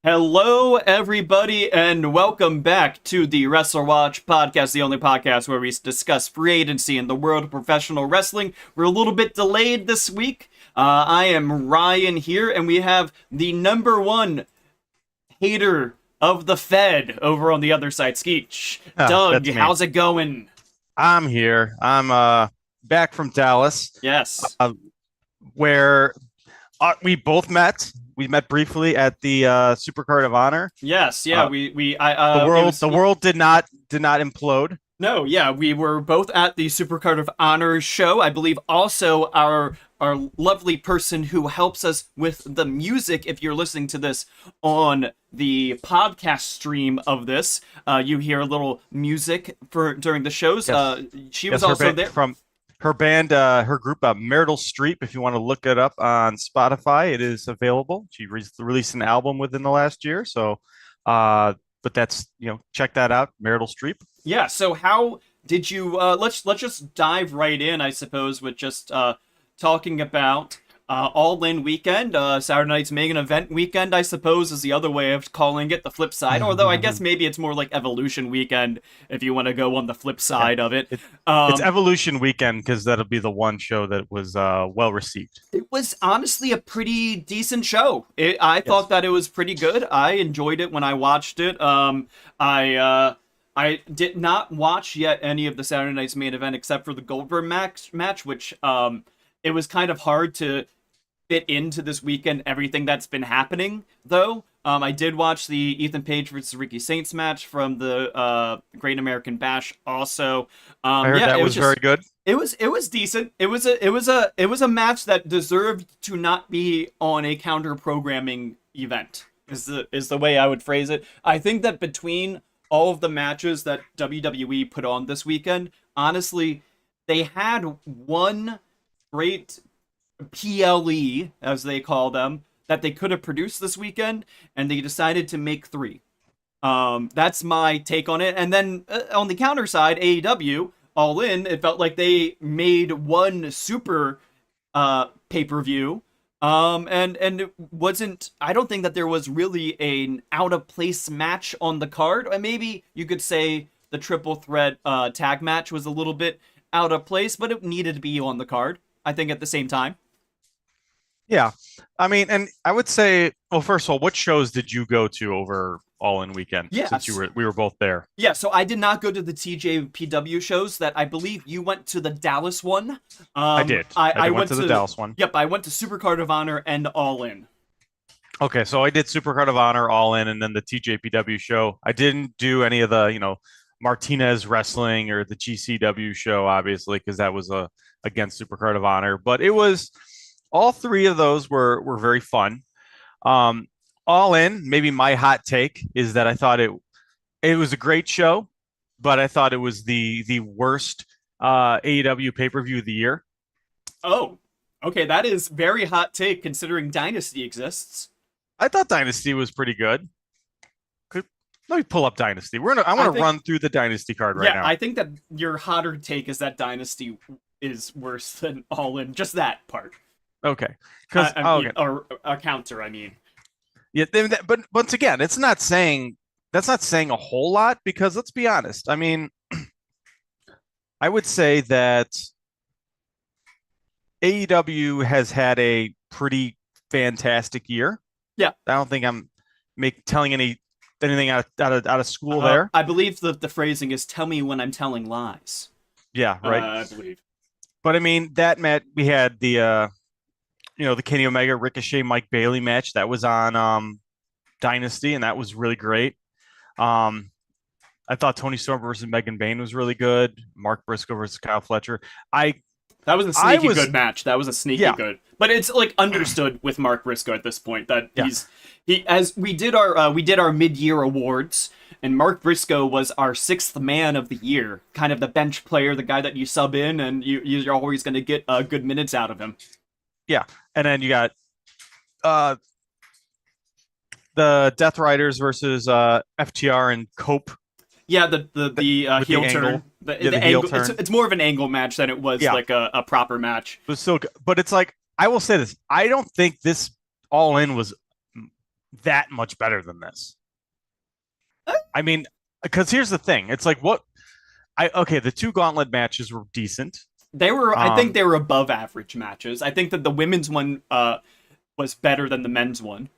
Hello, everybody, and welcome back to the WrestleWatch podcast, the only podcast where we discuss free agency in the world of professional wrestling. We're a little bit delayed this week. I am Ryan here, and we have the number one hater of the Fed over on the other side, Skeech. Doug, how's it going? I'm here. I'm back from Dallas. Yes. Where we both met. We met briefly at the Supercard of Honor. Yes, yeah. The world did not implode. No, yeah, we were both at the Supercard of Honor show. I believe also our lovely person who helps us with the music, if you're listening to this on the podcast stream of this, you hear a little music during the shows. Yes. She was also there. From her band, her group, Marital Streep. If you want to look it up on Spotify, it is available. She released an album within the last year. So, but that's, check that out, Marital Streep. Yeah. So how did you? Let's just dive right in, I suppose, with just talking about All In weekend, Saturday night's main event weekend, I suppose, is the other way of calling it, the flip side. Although I guess maybe it's more like Evolution weekend if you want to go on the flip side of it. It's Evolution weekend because that'll be the one show that was well received. It was honestly a pretty decent show. I thought that it was pretty good. I enjoyed it when I watched it. I did not watch yet any of the Saturday night's main event except for the Goldberg match, which it was kind of hard to fit into this weekend everything that's been happening, though. I did watch the Ethan Page versus Ricky Saints match from the Great American Bash. Also, I heard that was very good. It was decent. It was a match that deserved to not be on a counter programming event. Is the way I would phrase it. I think that between all of the matches that WWE put on this weekend, honestly, they had one great PLE, as they call them, that they could have produced this weekend, and they decided to make three. That's my take on it. And then on the counter side, AEW, All In, it felt like they made one super pay-per-view. And it wasn't, I don't think that there was really an out-of-place match on the card. Or maybe you could say the triple threat tag match was a little bit out of place, but it needed to be on the card, I think, at the same time. Yeah. I mean, and I would say, well, first of all, what shows did you go to over All In weekend? Yeah, since we were both there. Yeah, so I did not go to the TJPW shows that I believe you went to the Dallas one. I did. I went to the Dallas one. Yep, I went to Supercard of Honor and All In. Okay, so I did Supercard of Honor, All In, and then the TJPW show. I didn't do any of the, Martinez Wrestling or the GCW show, obviously, because that was against Supercard of Honor. But it was, all three of those were very fun. All In, maybe my hot take is that I thought it was a great show, but I thought it was the worst AEW pay-per-view of the year. Oh, okay, that is very hot take considering Dynasty exists. I thought Dynasty was pretty good. Let me pull up Dynasty. I want to run through the Dynasty card right now. Yeah, I think that your hotter take is that Dynasty is worse than All In. Just that part. Okay. Or a counter, I mean. Yeah, but once again, that's not saying a whole lot because let's be honest. I mean, I would say that AEW has had a pretty fantastic year. Yeah. I don't think I'm telling anything out of school there. I believe the phrasing is "tell me when I'm telling lies." Yeah, right. I believe. But I mean, that match we had the Kenny Omega Ricochet Mike Bailey match that was on Dynasty, and that was really great. I thought Tony Storm versus Megan Bayne was really good. Mark Briscoe versus Kyle Fletcher. That was a sneaky good match. That was a sneaky good. But it's like understood with Mark Briscoe at this point that we did our mid-year awards, and Mark Briscoe was our sixth man of the year, kind of the bench player, the guy that you sub in, and you're always going to get good minutes out of him. Yeah, and then you got the Death Riders versus FTR and Cope. Yeah, the heel turn. The heel turn. It's more of an angle match than it was like a proper match. But still, but it's like, I will say this. I don't think this All In was that much better than this. I mean, because here's the thing. It's like the two gauntlet matches were decent. I think they were above average matches. I think that the women's one was better than the men's one.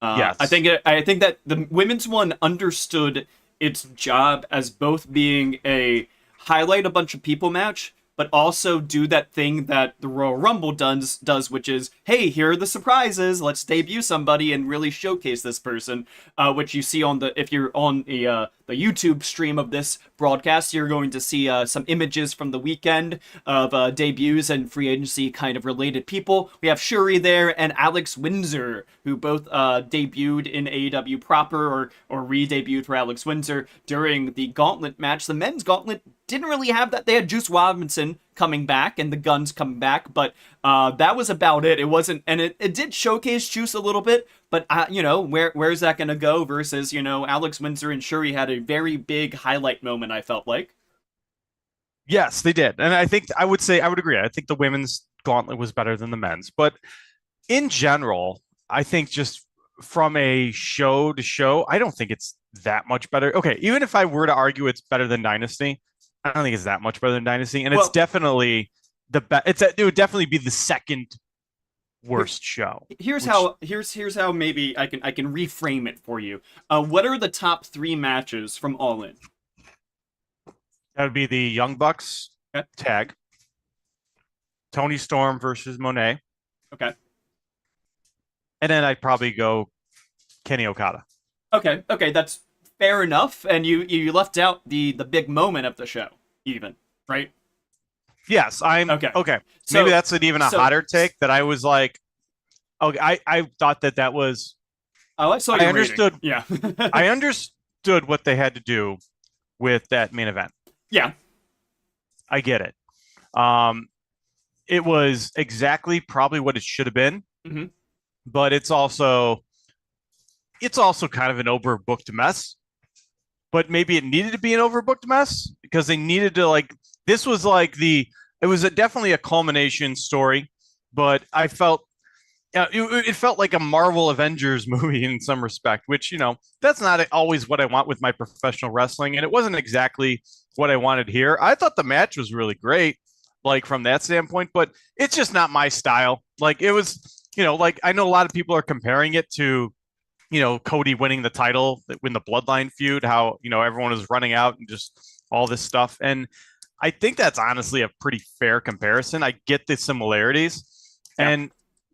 Yes. I think that the women's one understood its job as both being a highlight a bunch of people match, but also do that thing that the Royal Rumble does, which is, hey, here are the surprises. Let's debut somebody and really showcase this person. Which you see if you're on the YouTube stream of this broadcast, you're going to see some images from the weekend of debuts and free agency kind of related people. We have Syuri there and Alex Windsor, who both debuted in AEW proper or re-debuted for Alex Windsor during the Gauntlet match. The men's Gauntlet didn't really have that. They had Juice Robinson coming back and the Guns coming back, but that was about it. It wasn't, and it did showcase Juice a little bit, but where's that going to go versus, Alex Windsor and Syuri had a very big highlight moment, I felt like. Yes, they did. And I would agree. I think the women's gauntlet was better than the men's, but in general, I think just from a show to show, I don't think it's that much better. Okay, even if I were to argue it's better than Dynasty, I don't think it's that much better than Dynasty, and it's definitely the best. It would definitely be the second worst show. Here's how maybe I can reframe it for you. What are the top 3 matches from All In? That would be the Young Bucks tag, Tony Storm versus Monet. Okay. And then I'd probably go Kenny Okada. Okay, that's fair enough. And you left out the big moment of the show, even, right? Yes, I'm okay. So, maybe that's even a hotter take that I was like, okay, I thought that was. Oh, I saw your understood. Rating. Yeah, I understood what they had to do with that main event. Yeah, I get it. It was exactly probably what it should have been, but it's also kind of an overbooked mess. But maybe it needed to be an overbooked mess because they needed to this was it was definitely a culmination story, but I felt it felt like a Marvel Avengers movie in some respect, which, that's not always what I want with my professional wrestling. And it wasn't exactly what I wanted here. I thought the match was really great, from that standpoint, but it's just not my style. It was, I know a lot of people are comparing it to, Cody winning the title in the Bloodline feud, how, everyone was running out and just all this stuff. And I think that's honestly a pretty fair comparison. I get the similarities, and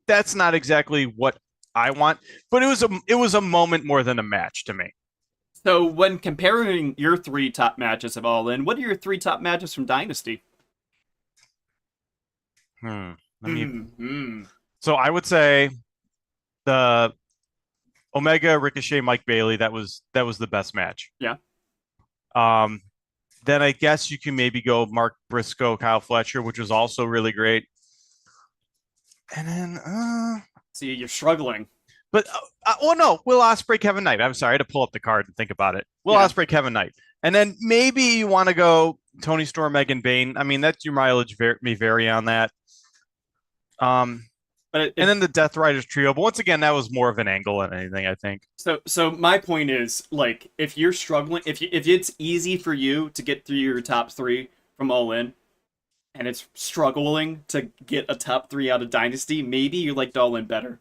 that's not exactly what I want, but it was a moment more than a match to me. So when comparing your 3 top matches of All In, what are your 3 top matches from Dynasty? So I would say the Omega Ricochet Mike Bailey, that was the best match. Yeah. Then I guess you can maybe go Mark Briscoe, Kyle Fletcher, which was also really great. And then see, you're struggling. But no, Will Ospreay, Kevin Knight. I'm sorry, I had to pull up the card and think about it. Will Ospreay, Kevin Knight. And then maybe you want to go Tony Storm, Megan Bayne. I mean, that's your mileage may vary on that. And then the Death Riders trio. But once again, that was more of an angle than anything, I think. So my point is, if you're struggling, if it's easy for you to get through your top 3 from All In, and it's struggling to get a top 3 out of Dynasty, maybe you liked All In better.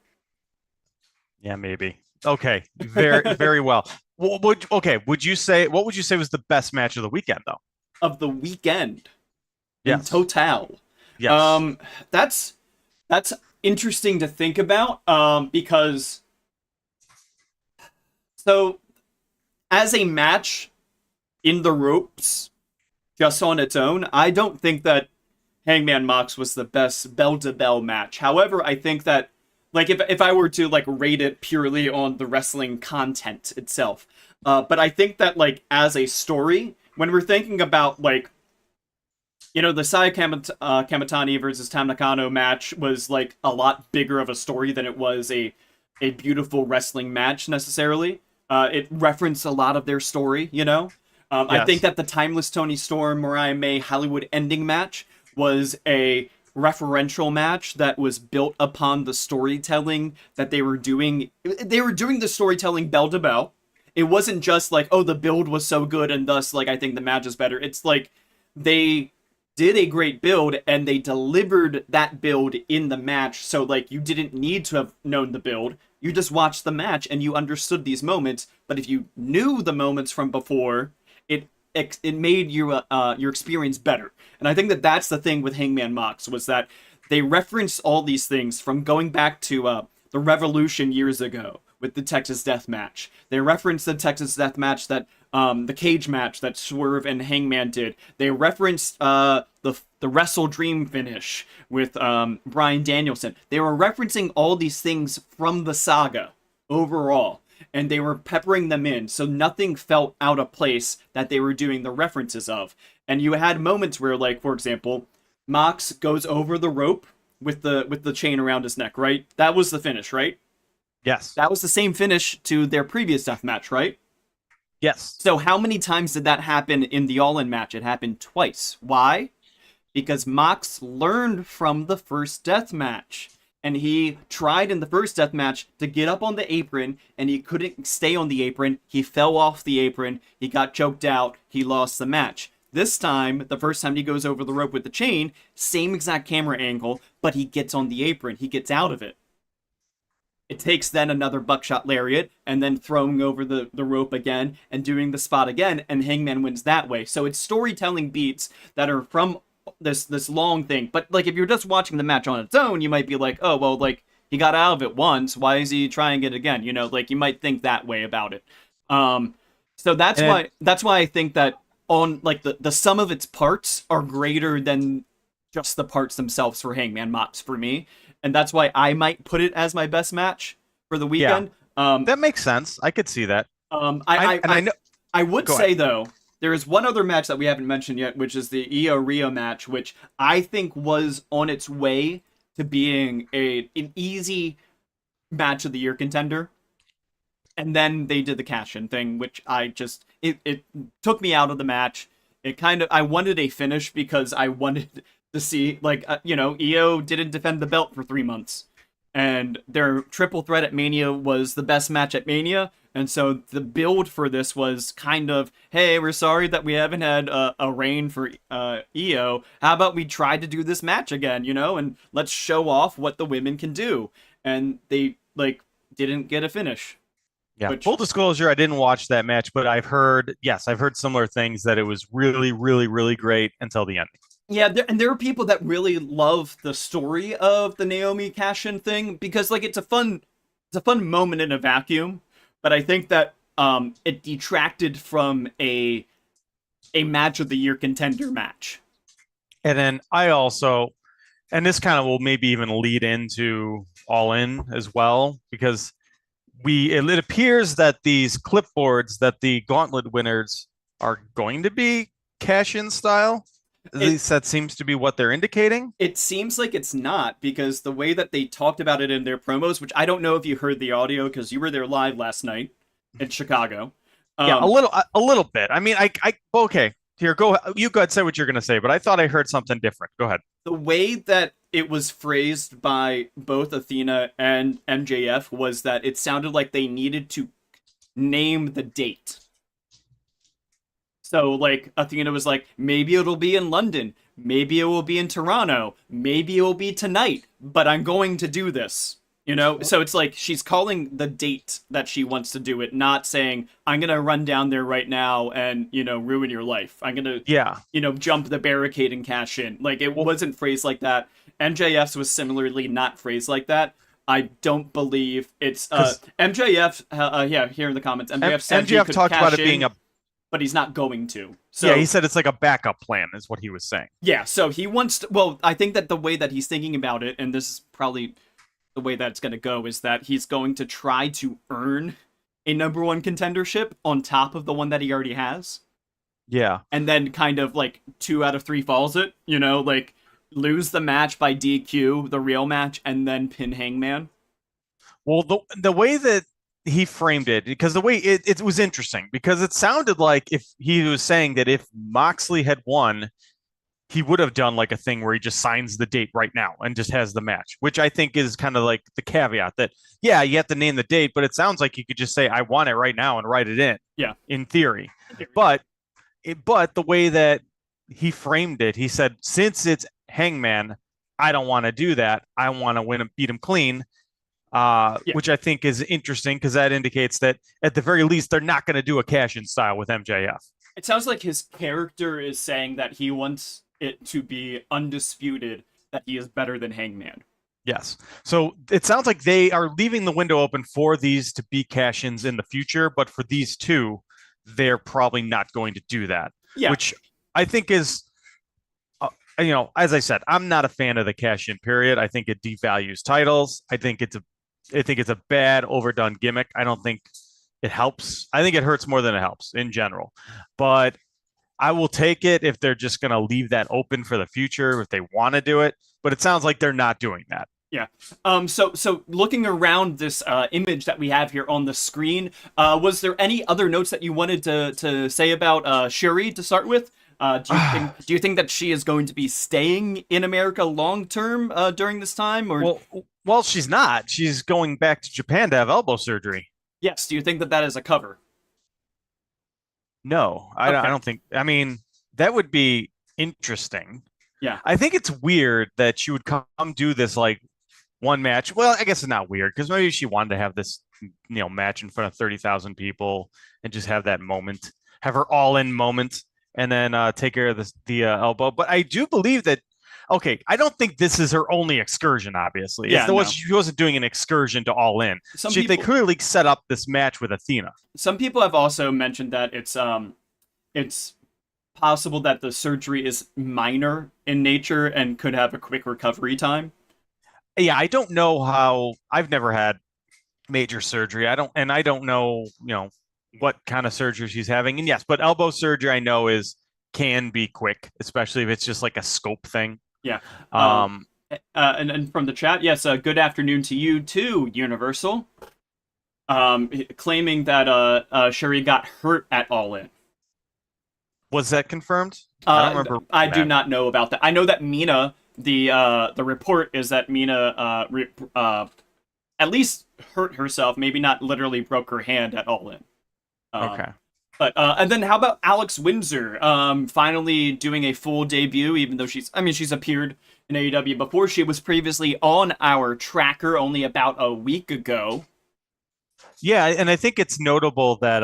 Yeah, maybe. Okay, very very well. What would you say was the best match of the weekend, though? Of the weekend, yes. In total. Yes. That's interesting to think about, because so as a match in the ropes, just on its own, I don't think that Hangman Mox was the best bell-to-bell match. However, I think that, if I were to, rate it purely on the wrestling content itself, but I think that, as a story, when we're thinking about, the Saya Kamitani versus Tam Nakano match was, a lot bigger of a story than it was a beautiful wrestling match, necessarily. It referenced a lot of their story, Yes. I think that the Timeless Tony Storm, Mariah May Hollywood ending match was a referential match that was built upon the storytelling that they were doing. They were doing the storytelling bell to bell. It wasn't just like, oh, the build was so good and thus like I think the match is better. It's like they did a great build and they delivered that build in the match. So like you didn't need to have known the build. You just watched the match and you understood these moments. But if you knew the moments from before, it made your experience better. And I think that that's the thing with Hangman Mox was that they reference all these things from going back to the Revolution years ago with the Texas Death Match. They reference the Texas Death Match that the cage match that Swerve and Hangman did. They referenced the Wrestle Dream finish with Bryan Danielson. They were referencing all these things from the saga overall, and they were peppering them in, so nothing felt out of place that they were doing the references of. And you had moments where, like, for example, Mox goes over the rope with the chain around his neck, right? That was the finish, right? Yes. That was the same finish to their previous death match, right? Yes. So how many times did that happen in the All-In match? It happened twice. Why? Because Mox learned from the first death match. And he tried in the first death match to get up on the apron, and he couldn't stay on the apron. He fell off the apron. He got choked out. He lost the match. This time, the first time he goes over the rope with the chain, same exact camera angle, but he gets on the apron. He gets out of it. It takes then another buckshot lariat, and then throwing over the rope again, and doing the spot again, and Hangman wins that way. So it's storytelling beats that are from this long thing. But like if you're just watching the match on its own, you might be like, oh well, like he got out of it once, why is he trying it again? You know, like you might think that way about it. So that's why I think that on like the sum of its parts are greater than just the parts themselves for Hangman Mox for me. And that's why I might put it as my best match for the weekend. That makes sense. I could see that. I would say though, there is one other match that we haven't mentioned yet, which is the Io Rio match, which I think was on its way to being an easy match of the year contender. And then they did the cash-in thing, which it took me out of the match. I wanted a finish because I wanted to see, like, Io didn't defend the belt for 3 months. And their triple threat at Mania was the best match at Mania. And so the build for this was kind of, hey, we're sorry that we haven't had a reign for Io. How about we try to do this match again, and let's show off what the women can do. And they, like, didn't get a finish. Yeah, full disclosure, I didn't watch that match, but I've heard similar things, that it was really, really, really great until the end. Yeah, there are people that really love the story of the Naomi cash-in thing because, like, it's a fun moment in a vacuum. But I think that it detracted from a match of the year contender match. And then and this kind of will maybe even lead into All In as well, because it appears that these clipboards that the gauntlet winners are going to be cash-in style. At least that seems to be what they're indicating. It seems like it's not, because the way that they talked about it in their promos, which I don't know if you heard the audio because you were there live last night in Chicago. Yeah, a little bit. I mean, okay. Here, go. You go ahead, say what you're going to say, but I thought I heard something different. Go ahead. The way that it was phrased by both Athena and MJF was that it sounded like they needed to name the date. So, like, Athena was like, maybe it'll be in London. Maybe it will be in Toronto. Maybe it will be tonight. But I'm going to do this. So it's like she's calling the date that she wants to do it, not saying, I'm going to run down there right now and, ruin your life. I'm going to, jump the barricade and cash in. Like, it wasn't phrased like that. MJF's was similarly not phrased like that. I don't believe it's... MJF, here in the comments, MJF said MJF talked about it being but he's not going to. So, yeah, he said it's like a backup plan, is what he was saying. Yeah, so he wants to... Well, I think that the way that he's thinking about it, and this is probably the way that it's going to go, is that he's going to try to earn a number one contendership on top of the one that he already has. Yeah. And then kind of, like, 2 out of 3 falls it, like, lose the match by DQ, the real match, and then pin Hangman. Well, the way that he framed it, because the way it was interesting, because it sounded like if he was saying that if Moxley had won, he would have done like a thing where he just signs the date right now and just has the match, which I think is kind of like the caveat that, yeah, you have to name the date, but it sounds like you could just say, I want it right now and write it Yeah. in theory. In theory. But but the way that he framed it, he said, since it's Hangman, I don't want to do that. I want to win and beat him clean. Yeah. Which I think is interesting because that indicates that at the very least, they're not going to do a cash in style with MJF. It sounds like his character is saying that he wants it to be undisputed that he is better than Hangman. Yes. So it sounds like they are leaving the window open for these to be cash ins in the future, but for these two, they're probably not going to do that, Yeah. which I think is, as I said, I'm not a fan of the cash in period. I think it devalues titles. I think it's a bad, overdone gimmick. I don't think it helps. I think it hurts more than it helps in general. But I will take it if they're just going to leave that open for the future if they want to do it. But it sounds like they're not doing that. Yeah. So looking around this image that we have here on the screen, was there any other notes that you wanted to say about Syuri to start with? Do you think that she is going to be staying in America long term during this time, or well, she's not. She's going back to Japan to have elbow surgery. yes? Do you think that that is a cover? No, Okay. I don't think. I mean, that would be interesting. Yeah. I think it's weird that she would come do this like one match. Well, I guess it's not weird because maybe she wanted to have this, match in front of 30,000 people and just have that moment, have her all in moment, and then take care of the elbow. But I do believe that. Okay, I don't think this is her only excursion. Obviously, Yeah, no. she wasn't doing an excursion to All In. They clearly set up this match with Athena. Some people have also mentioned that it's possible that the surgery is minor in nature and could have a quick recovery time. Yeah, I don't know how. I've never had major surgery. I don't know, what kind of surgery she's having. And yes, but elbow surgery I know can be quick, especially if it's just like a scope thing. Yeah. And from the chat, yes, good afternoon to you too, Universal. Claiming that Syuri got hurt at All In. Was that confirmed? I don't remember. I do not know about that. I know that Mina, the report is that Mina at least hurt herself, maybe not literally broke her hand at All In. Okay. But and then how about Alex Windsor finally doing a full debut, even though she's appeared in AEW before. She was previously on our tracker only about a week ago. Yeah, and I think it's notable that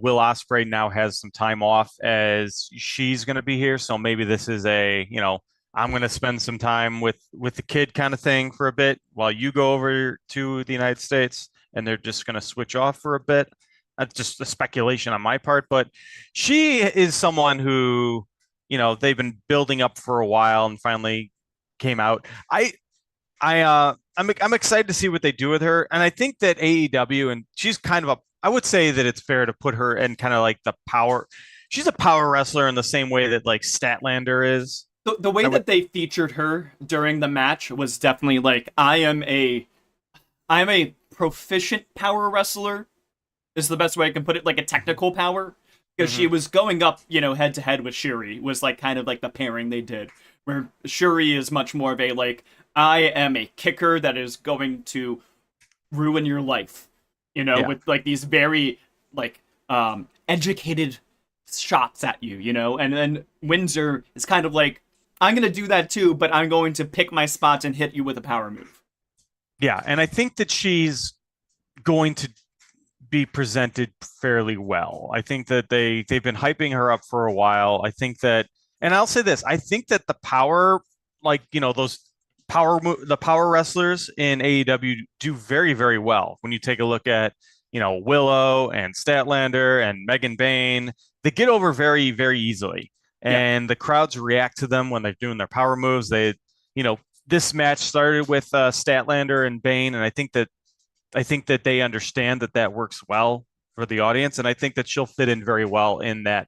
Will Ospreay now has some time off as she's going to be here, so maybe this is I'm going to spend some time with the kid kind of thing for a bit while you go over to the United States, and they're just going to switch off for a bit. That's just a speculation on my part, but she is someone who, they've been building up for a while and finally came out. I'm excited to see what they do with her, and I think that AEW, and she's kind of I would say that it's fair to put her in kind of like the power. She's a power wrestler in the same way that like Statlander is. The way that they featured her during the match was definitely like I am a proficient power wrestler. Is the best way I can put it, like a technical power, because she was going up, head to head with Syuri, was like kind of like the pairing they did, where Syuri is much more of a like, I am a kicker that is going to ruin your life, with like these very like educated shots at you, and then Windsor is kind of like, I'm gonna do that too, but I'm going to pick my spots and hit you with a power move. Yeah, and I think that she's going to be presented fairly well. I think that they've been hyping her up for a while. I think that, and I'll say this, I think that the power, like, those the power wrestlers in AEW do very, very well. When you take a look at, Willow and Statlander and Megan Bayne, they get over very, very easily. And the crowds react to them when they're doing their power moves. This match started with Statlander and Bayne, and I think that they understand that works well for the audience, and I think that she'll fit in very well in that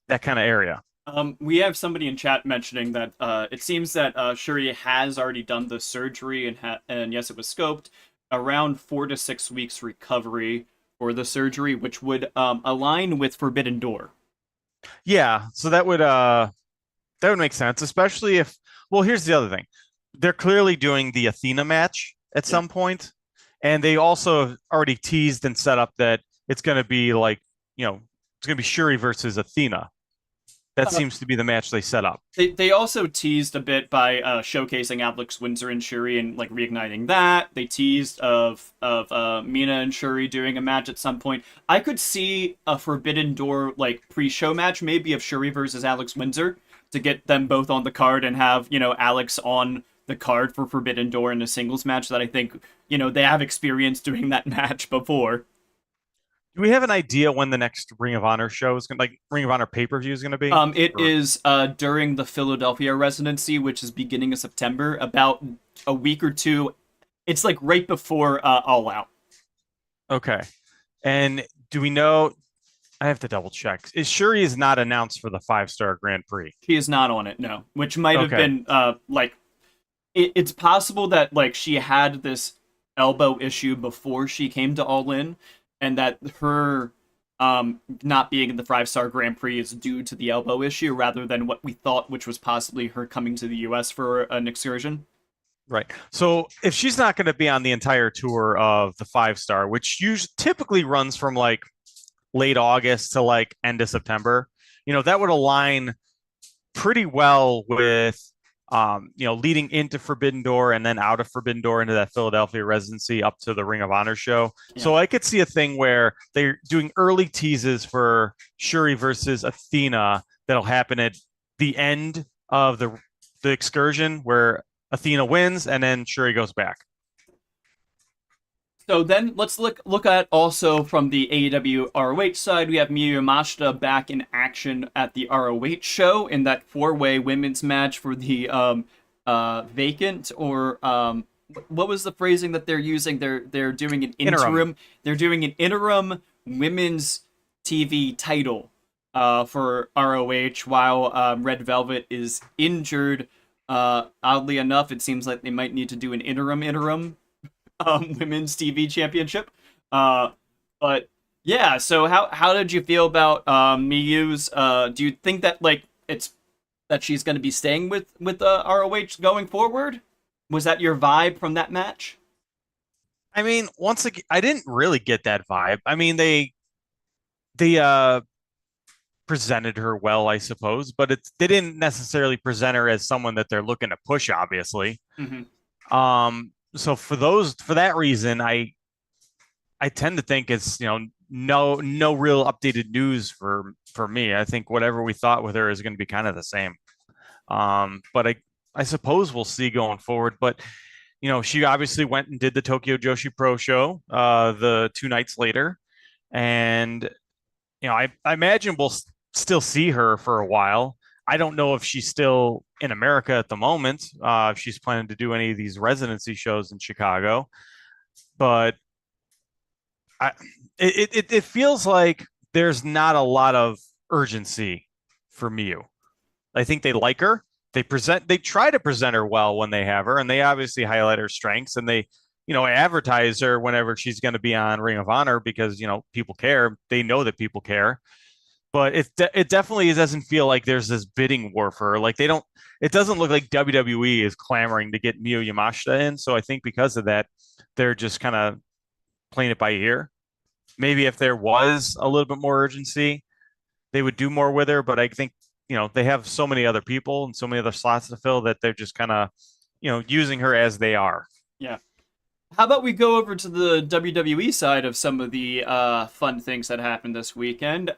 kind of area. We have somebody in chat mentioning that it seems that Syuri has already done the surgery, and yes, it was scoped around 4 to 6 weeks recovery for the surgery, which would align with Forbidden Door. Yeah, so that would That would make sense, especially if, well, here's the other thing. They're clearly doing the Athena match at Yeah. some point, and they also have already teased and set up that it's going to be like, it's going to be Shuri versus Athena. That Uh, seems to be the match they set up. they also teased a bit by showcasing Alex Windsor and Shuri and like reigniting that. They teased of Mina and Shuri doing a match at some point. I could see a Forbidden Door like pre-show match, maybe of Shuri versus Alex Windsor, to get them both on the card and have Alex on the card for Forbidden Door in a singles match. That I think they have experience doing that match before. Do we have an idea when the next Ring of Honor show is going to, like Ring of Honor pay-per-view is going to be? It Or is during the Philadelphia residency, which is beginning of September, about a week or two. It's like right before All Out. okay. And do we know? I have to double check. Is Shuri is not announced for the 5-star Grand Prix? She is not on it, no. Which might have Okay. been like it's possible that like she had this elbow issue before she came to All In, and that her not being in the 5-star Grand Prix is due to the elbow issue rather than what we thought, which was possibly her coming to the US for an excursion. Right. So if she's not going to be on the entire tour of the 5-star, which usually typically runs from like late August to like end of September, that would align pretty well with leading into Forbidden Door and then out of Forbidden Door into that Philadelphia residency up to the Ring of Honor show. Yeah. So I could see a thing where they're doing early teases for Shuri versus Athena that'll happen at the end of the excursion where Athena wins and then Shuri goes back. So then let's look at also from the AEW ROH side. We have Miyu Yamashita back in action at the ROH show in that 4-way women's match for the vacant, or what was the phrasing that they're using? They're doing an interim. They're doing an interim women's TV title for ROH while Red Velvet is injured. Oddly enough, it seems like they might need to do an interim women's TV championship. But yeah, so how did you feel about Miyu's? Do you think that like it's that she's going to be staying with ROH going forward? Was that your vibe from that match? I mean, once again, I didn't really get that vibe. I mean, they presented her well, I suppose, but they didn't necessarily present her as someone that they're looking to push, obviously. Mm-hmm. So for that reason, I tend to think it's no real updated news for me. I think whatever we thought with her is going to be kind of the same. But I suppose we'll see going forward. But she obviously went and did the Tokyo Joshi Pro show the 2 nights later, and I imagine we'll still see her for a while. I don't know if she's still in America at the moment, if she's planning to do any of these residency shows in Chicago, but it feels like there's not a lot of urgency for Miyu. I think they like her. They try to present her well when they have her, and they obviously highlight her strengths, and they advertise her whenever she's going to be on Ring of Honor because people care. They know that people care, but it definitely doesn't feel like there's this bidding war for her. Like they don't. It doesn't look like WWE is clamoring to get Miyu Yamashita in. So I think because of that, they're just kind of playing it by ear. Maybe if there was a little bit more urgency, they would do more with her. But I think they have so many other people and so many other slots to fill that they're just kind of using her as they are. Yeah. How about we go over to the WWE side of some of the fun things that happened this weekend?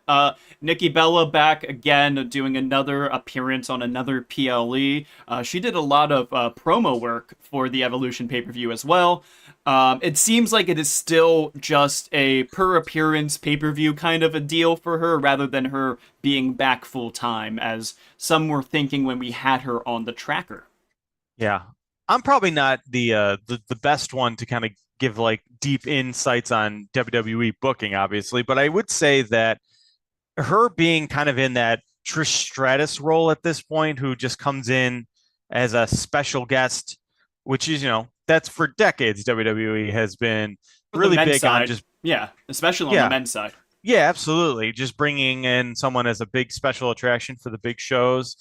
Nikki Bella back again, doing another appearance on another PLE. She did a lot of promo work for the Evolution pay-per-view as well. It seems like it is still just a per appearance pay-per-view kind of a deal for her, rather than her being back full-time, as some were thinking when we had her on the tracker. Yeah. I'm probably not the best one to kind of give like deep insights on WWE booking, obviously, but I would say that her being kind of in that Trish Stratus role at this point, who just comes in as a special guest, which is that's for decades WWE has been For the really men's big side, on just yeah, especially on the men's side. Yeah, absolutely. Just bringing in someone as a big special attraction for the big shows,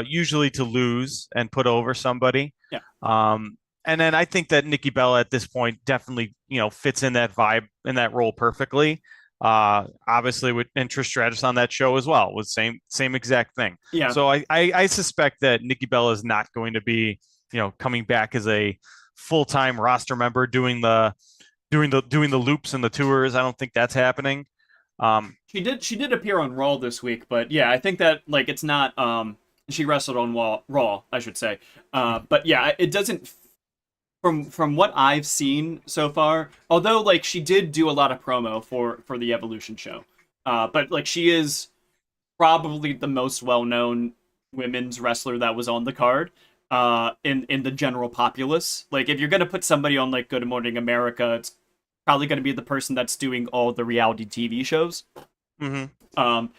usually to lose and put over somebody. Yeah. Um, and then I think that Nikki Bella at this point definitely, fits in that vibe in that role perfectly. Obviously with Trish Stratus on that show as well was same exact thing. Yeah. So I suspect that Nikki Bella is not going to be, coming back as a full-time roster member doing the loops and the tours. I don't think that's happening. She did appear on Raw this week, but yeah, I think that like it's not she wrestled on Raw, I should say. But yeah, it doesn't from what I've seen so far, although like she did do a lot of promo for the Evolution show. But like she is probably the most well-known women's wrestler that was on the card in the general populace. Like if you're going to put somebody on like Good Morning America, it's probably going to be the person that's doing all the reality TV shows. Mm-hmm. Um,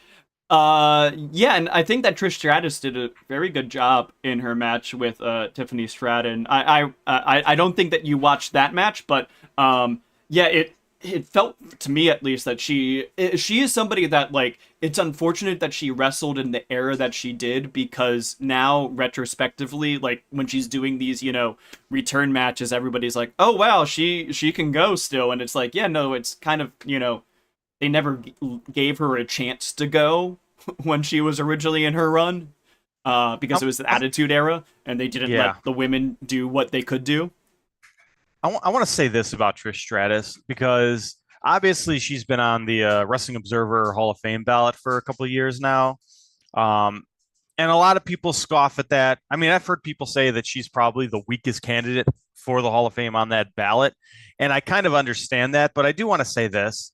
yeah, and I think that Trish Stratus did a very good job in her match with Tiffany Stratton. I don't think that you watched that match, but yeah, it felt to me at least that she is somebody that like it's unfortunate that she wrestled in the era that she did because now retrospectively like when she's doing these return matches everybody's like oh wow she can go still and it's like yeah no it's kind of they never gave her a chance to go when she was originally in her run because it was the Attitude Era and they didn't Yeah. let the women do what they could do. I want to say this about Trish Stratus because obviously she's been on the Wrestling Observer Hall of Fame ballot for a couple of years now. Um, and a lot of people scoff at that. I mean, I've heard people say that she's probably the weakest candidate for the Hall of Fame on that ballot. And I kind of understand that, but I do want to say this.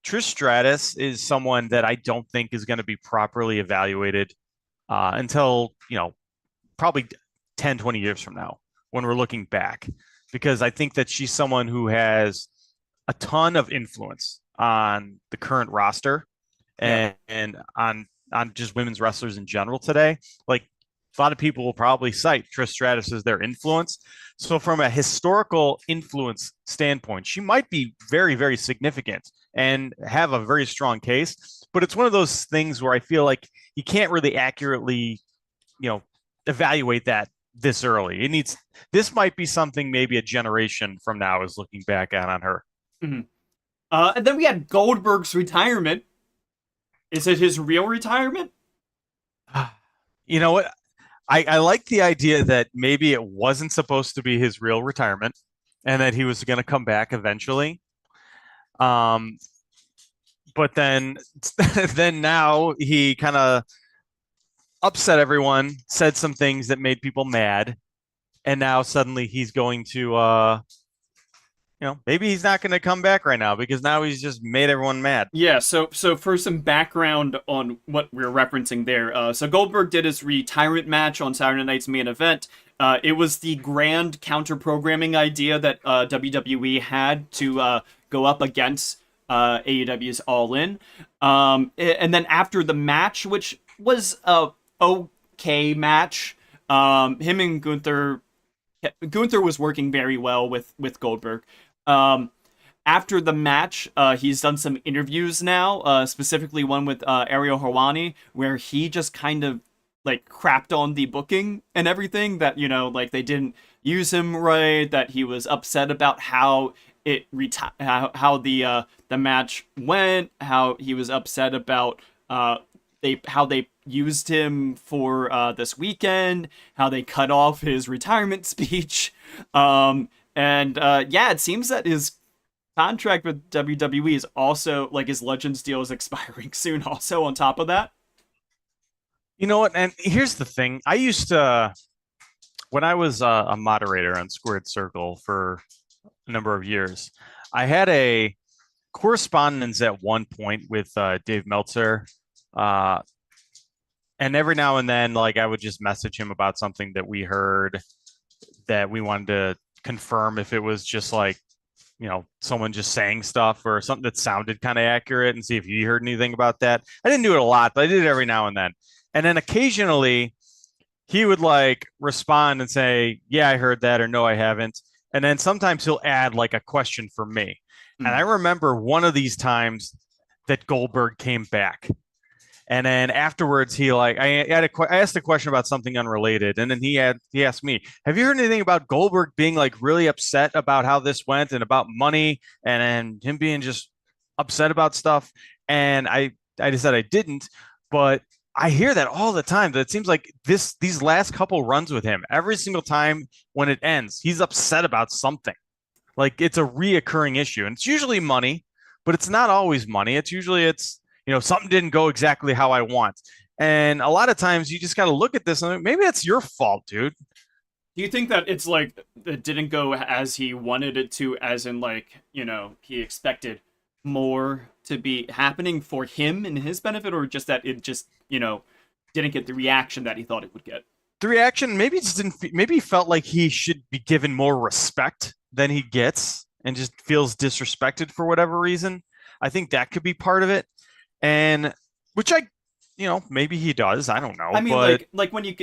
Trish Stratus is someone that I don't think is going to be properly evaluated until, probably 10, 20 years from now when we're looking back, because I think that she's someone who has a ton of influence on the current roster Yeah. and on just women's wrestlers in general today. Like a lot of people will probably cite Trish Stratus as their influence. So from a historical influence standpoint, she might be very, very significant and have a very strong case. But it's one of those things where I feel like you can't really accurately, evaluate that this early. This might be something maybe a generation from now is looking back on her. Mm-hmm. And then we had Goldberg's retirement. Is it his real retirement? You know what? I like the idea that maybe it wasn't supposed to be his real retirement and that he was going to come back eventually. But then then now he kind of upset everyone, said some things that made people mad, and now suddenly he's going to maybe he's not going to come back right now because now he's just made everyone mad. Yeah, so for some background on what we're referencing there, so Goldberg did his retirement match on Saturday Night's Main Event. It was the grand counter-programming idea that WWE had to go up against AEW's All In. And then after the match, which was a okay match, him and Gunther was working very well with Goldberg. After the match, he's done some interviews now, specifically one with Ariel Helwani, where he just kind of like crapped on the booking and everything that like they didn't use him right, that he was upset about how how the match went, how he was upset about how they used him for this weekend, how they cut off his retirement speech. And yeah, it seems that his contract with WWE is also like his Legends deal is expiring soon. Also, on top of that, You know what? And here's the thing. I used to, when I was a moderator on Squared Circle for a number of years, I had a correspondence at one point with Dave Meltzer. Uh, and every now and then, like I would just message him about something that we heard that we wanted to confirm if it was just like, someone just saying stuff or something that sounded kind of accurate and see if he heard anything about that. I didn't do it a lot, but I did it every now and then. And then occasionally he would like respond and say, yeah, I heard that, or no, I haven't. And then sometimes he'll add like a question for me. And I remember one of these times that Goldberg came back. And then afterwards, I asked a question about something unrelated, and then he asked me, "Have you heard anything about Goldberg being like really upset about how this went and about money, and then him being just upset about stuff?" And I just said I didn't, but I hear that all the time. That it seems like these last couple runs with him, every single time when it ends, he's upset about something. Like it's a reoccurring issue, and it's usually money, but it's not always money. It's something didn't go exactly how I want. And a lot of times you just got to look at this and maybe it's your fault, dude. Do you think that it's like it didn't go as he wanted it to, as in like, he expected more to be happening for him and his benefit, or just that it just, didn't get the reaction that he thought it would get? The reaction maybe just didn't, maybe he felt like he should be given more respect than he gets and just feels disrespected for whatever reason. I think that could be part of it. And which maybe he does. I don't know. I mean, but like when you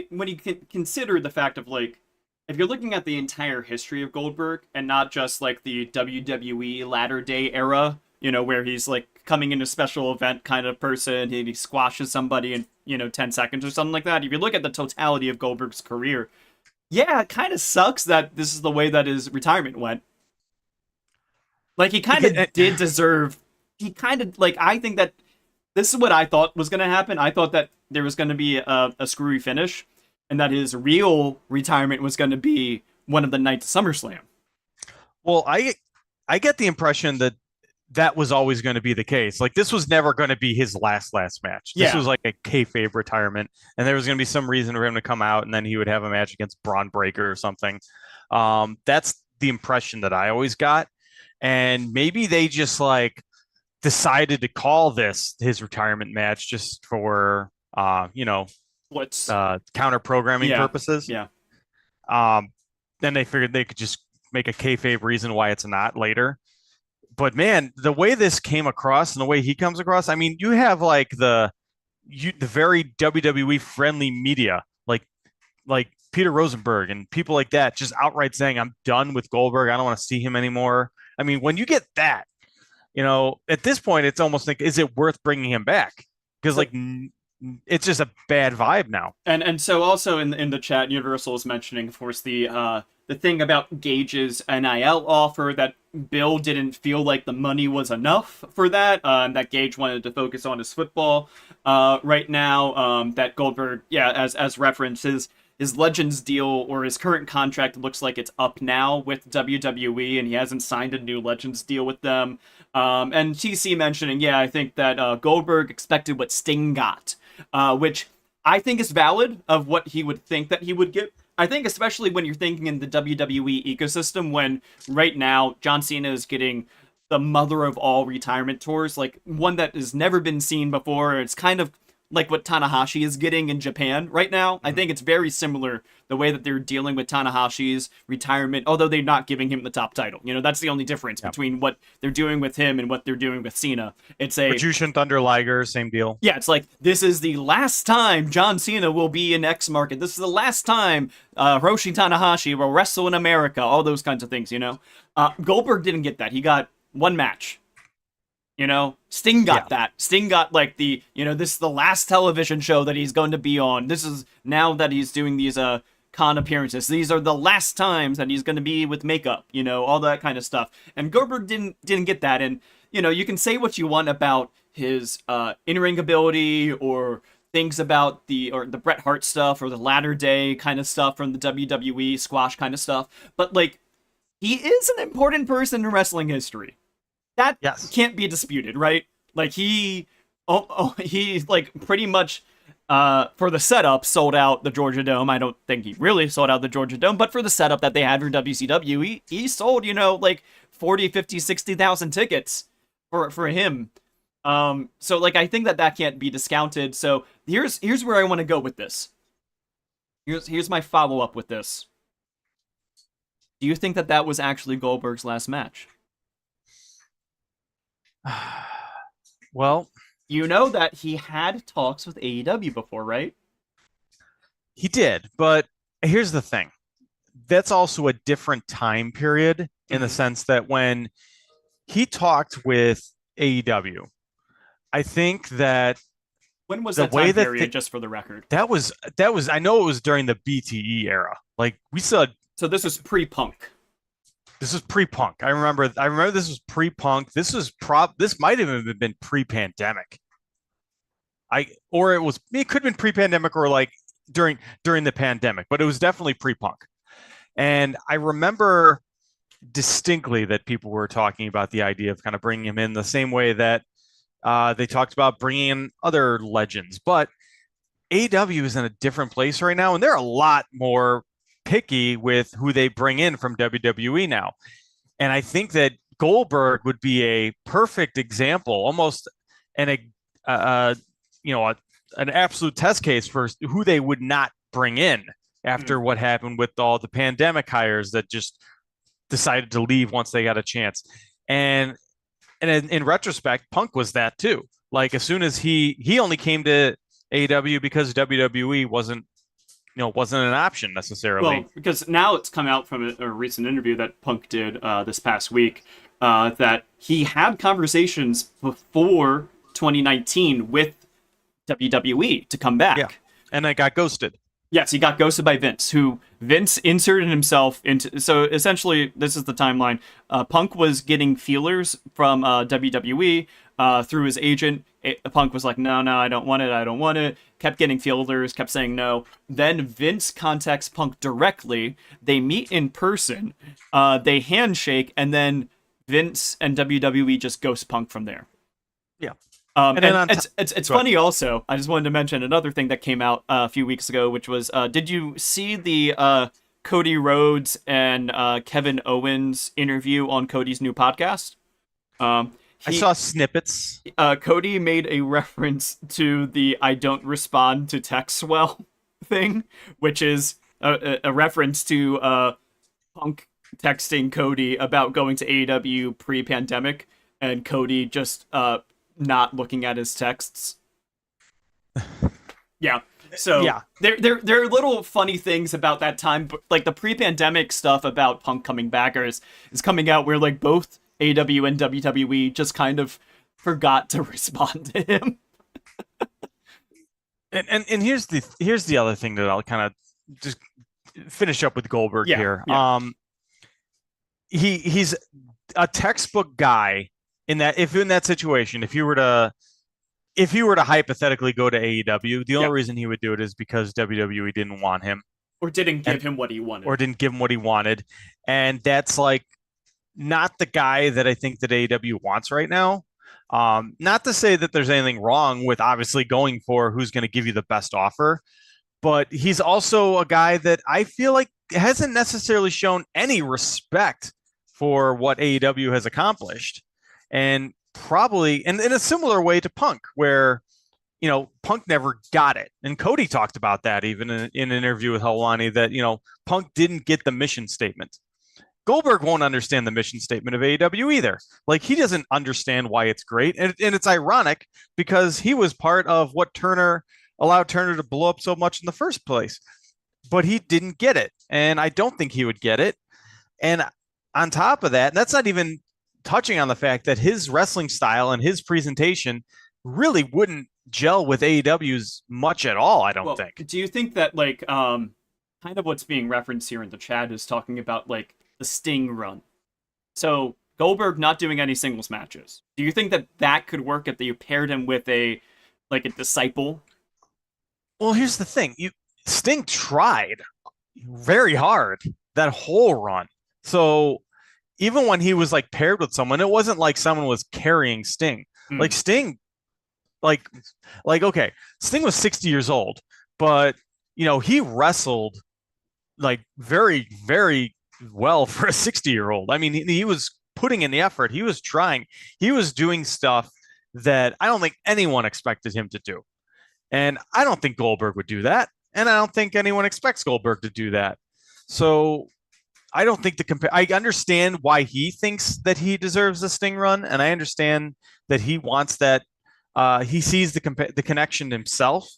consider the fact of like, if you're looking at the entire history of Goldberg and not just like the WWE latter day era, where he's like coming in a special event kind of person, he squashes somebody in 10 seconds or something like that. If you look at the totality of Goldberg's career, yeah, it kind of sucks that this is the way that his retirement went. Like he kind of did deserve. He kind of like, I think that this is what I thought was going to happen. I thought that there was going to be a screwy finish, and that his real retirement was going to be one of the nights of SummerSlam. Well, I get the impression that was always going to be the case. Like this was never going to be his last match. This was like a kayfabe retirement, and there was going to be some reason for him to come out, and then he would have a match against Braun Breaker or something. That's the impression that I always got, and maybe they just like decided to call this his retirement match just for counter programming purposes. Yeah. Then they figured they could just make a kayfabe reason why it's not later. But man, the way this came across and the way he comes across, I mean, you have like the very WWE friendly media, like Peter Rosenberg and people like that, just outright saying, "I'm done with Goldberg. I don't want to see him anymore." I mean, when you get that, at this point, it's almost like, is it worth bringing him back? Because like, it's just a bad vibe now. And so also in the chat, Universal is mentioning, of course, the thing about Gage's NIL offer, that Bill didn't feel like the money was enough for that. That Gage wanted to focus on his football right now. That Goldberg, as references, his Legends deal or his current contract looks like it's up now with WWE, and he hasn't signed a new Legends deal with them. And TC mentioning, I think that Goldberg expected what Sting got, which I think is valid of what he would think that he would get. I think especially when you're thinking in the WWE ecosystem, when right now John Cena is getting the mother of all retirement tours, like one that has never been seen before. It's kind of like what Tanahashi is getting in Japan right now. I think it's very similar, the way that they're dealing with Tanahashi's retirement, although they're not giving him the top title. That's the only difference between what they're doing with him and what they're doing with Cena. It's a Jushin Thunder Liger, same deal. Yeah, it's like, this is the last time John Cena will be in X market. This is the last time Hiroshi Tanahashi will wrestle in America. All those kinds of things, Goldberg didn't get that. He got one match. Sting got that. Sting got like the, this is the last television show that he's going to be on. This is now that he's doing these con appearances. These are the last times that he's going to be with makeup, all that kind of stuff. And Goldberg didn't get that. And, you can say what you want about his in-ring ability or things about the Bret Hart stuff or the latter day kind of stuff from the WWE squash kind of stuff. But like, he is an important person in wrestling history. That can't be disputed, right? Like he like pretty much for the setup sold out the Georgia Dome. I don't think he really sold out the Georgia Dome, but for the setup that they had for WCW, he sold, like 40, 50, 60,000 tickets for him. So like, I think that can't be discounted. So here's where I want to go with this. Here's my follow-up with this. Do you think that was actually Goldberg's last match? Well, that he had talks with AEW before, right? He did, but here's the thing. That's also a different time period in the sense that when he talked with AEW, I think that When was the that way time that period, just for the record? that was I know it was during the BTE era. Like we saw So this was pre-punk. this was pre-punk. I remember this was pre-punk. This might have even been pre-pandemic. It could have been pre-pandemic or like during the pandemic, but it was definitely pre-punk. And I remember distinctly that people were talking about the idea of kind of bringing him in the same way that they talked about bringing in other legends. But AEW is in a different place right now, and they're a lot more picky with who they bring in from WWE now. And I think that Goldberg would be a perfect example, almost an an absolute test case for who they would not bring in after what happened with all the pandemic hires that just decided to leave once they got a chance. And in retrospect, Punk was that too. Like as soon as he only came to AEW because WWE wasn't an option necessarily. Well, because now it's come out from a recent interview that Punk did this past week that he had conversations before 2019 with WWE to come back. Yeah, and I got ghosted. Yes, he got ghosted by Vince, who Vince inserted himself into. So essentially, this is the timeline. Punk was getting feelers from WWE through his agent. Punk was like, no, I don't want it. Kept getting feelers, kept saying no. Then Vince contacts Punk directly. They meet in person. They handshake, and then Vince and WWE just ghost Punk from there. Yeah. And it's funny also. I just wanted to mention another thing that came out a few weeks ago, which was, did you see the Cody Rhodes and Kevin Owens interview on Cody's new podcast? I saw snippets. Cody made a reference to the "I don't respond to texts well" thing, which is a reference to Punk texting Cody about going to AEW pre-pandemic, and Cody just not looking at his texts. Yeah. So yeah, there are little funny things about that time, but like the pre-pandemic stuff about Punk coming back is coming out where like both AEW and WWE just kind of forgot to respond to him. and here's the other thing that I'll kind of just finish up with Goldberg here. Yeah. He's a textbook guy in that if in that situation, if you were to hypothetically go to AEW, the only reason he would do it is because WWE didn't want him. Or didn't give him what he wanted. Or didn't give him what he wanted. And that's like not the guy that I think that AEW wants right now. Not to say that there's anything wrong with obviously going for who's going to give you the best offer, but he's also a guy that I feel like hasn't necessarily shown any respect for what AEW has accomplished. And probably in a similar way to Punk, where, Punk never got it. And Cody talked about that even in an interview with Helwani, that, Punk didn't get the mission statement. Goldberg won't understand the mission statement of AEW either. Like, he doesn't understand why it's great. And it's ironic because he was part of what allowed Turner to blow up so much in the first place. But he didn't get it. And I don't think he would get it. And on top of that, and that's not even touching on the fact that his wrestling style and his presentation really wouldn't gel with AEW's much at all, I don't think. Do you think that, like, kind of what's being referenced here in the chat is talking about, like, the Sting run? So, Goldberg not doing any singles matches. Do you think that could work if you paired him with a disciple? Well, here's the thing. Sting tried very hard that whole run. So, even when he was like paired with someone, it wasn't like someone was carrying Sting. Like Sting, okay, Sting was 60 years old, but he wrestled like very, very well for a 60-year-old. I mean, he was putting in the effort. He was trying. He was doing stuff that I don't think anyone expected him to do. And I don't think Goldberg would do that. And I don't think anyone expects Goldberg to do that. So I don't think I understand why he thinks that he deserves a Sting run, and I understand that he wants that. He sees the connection himself,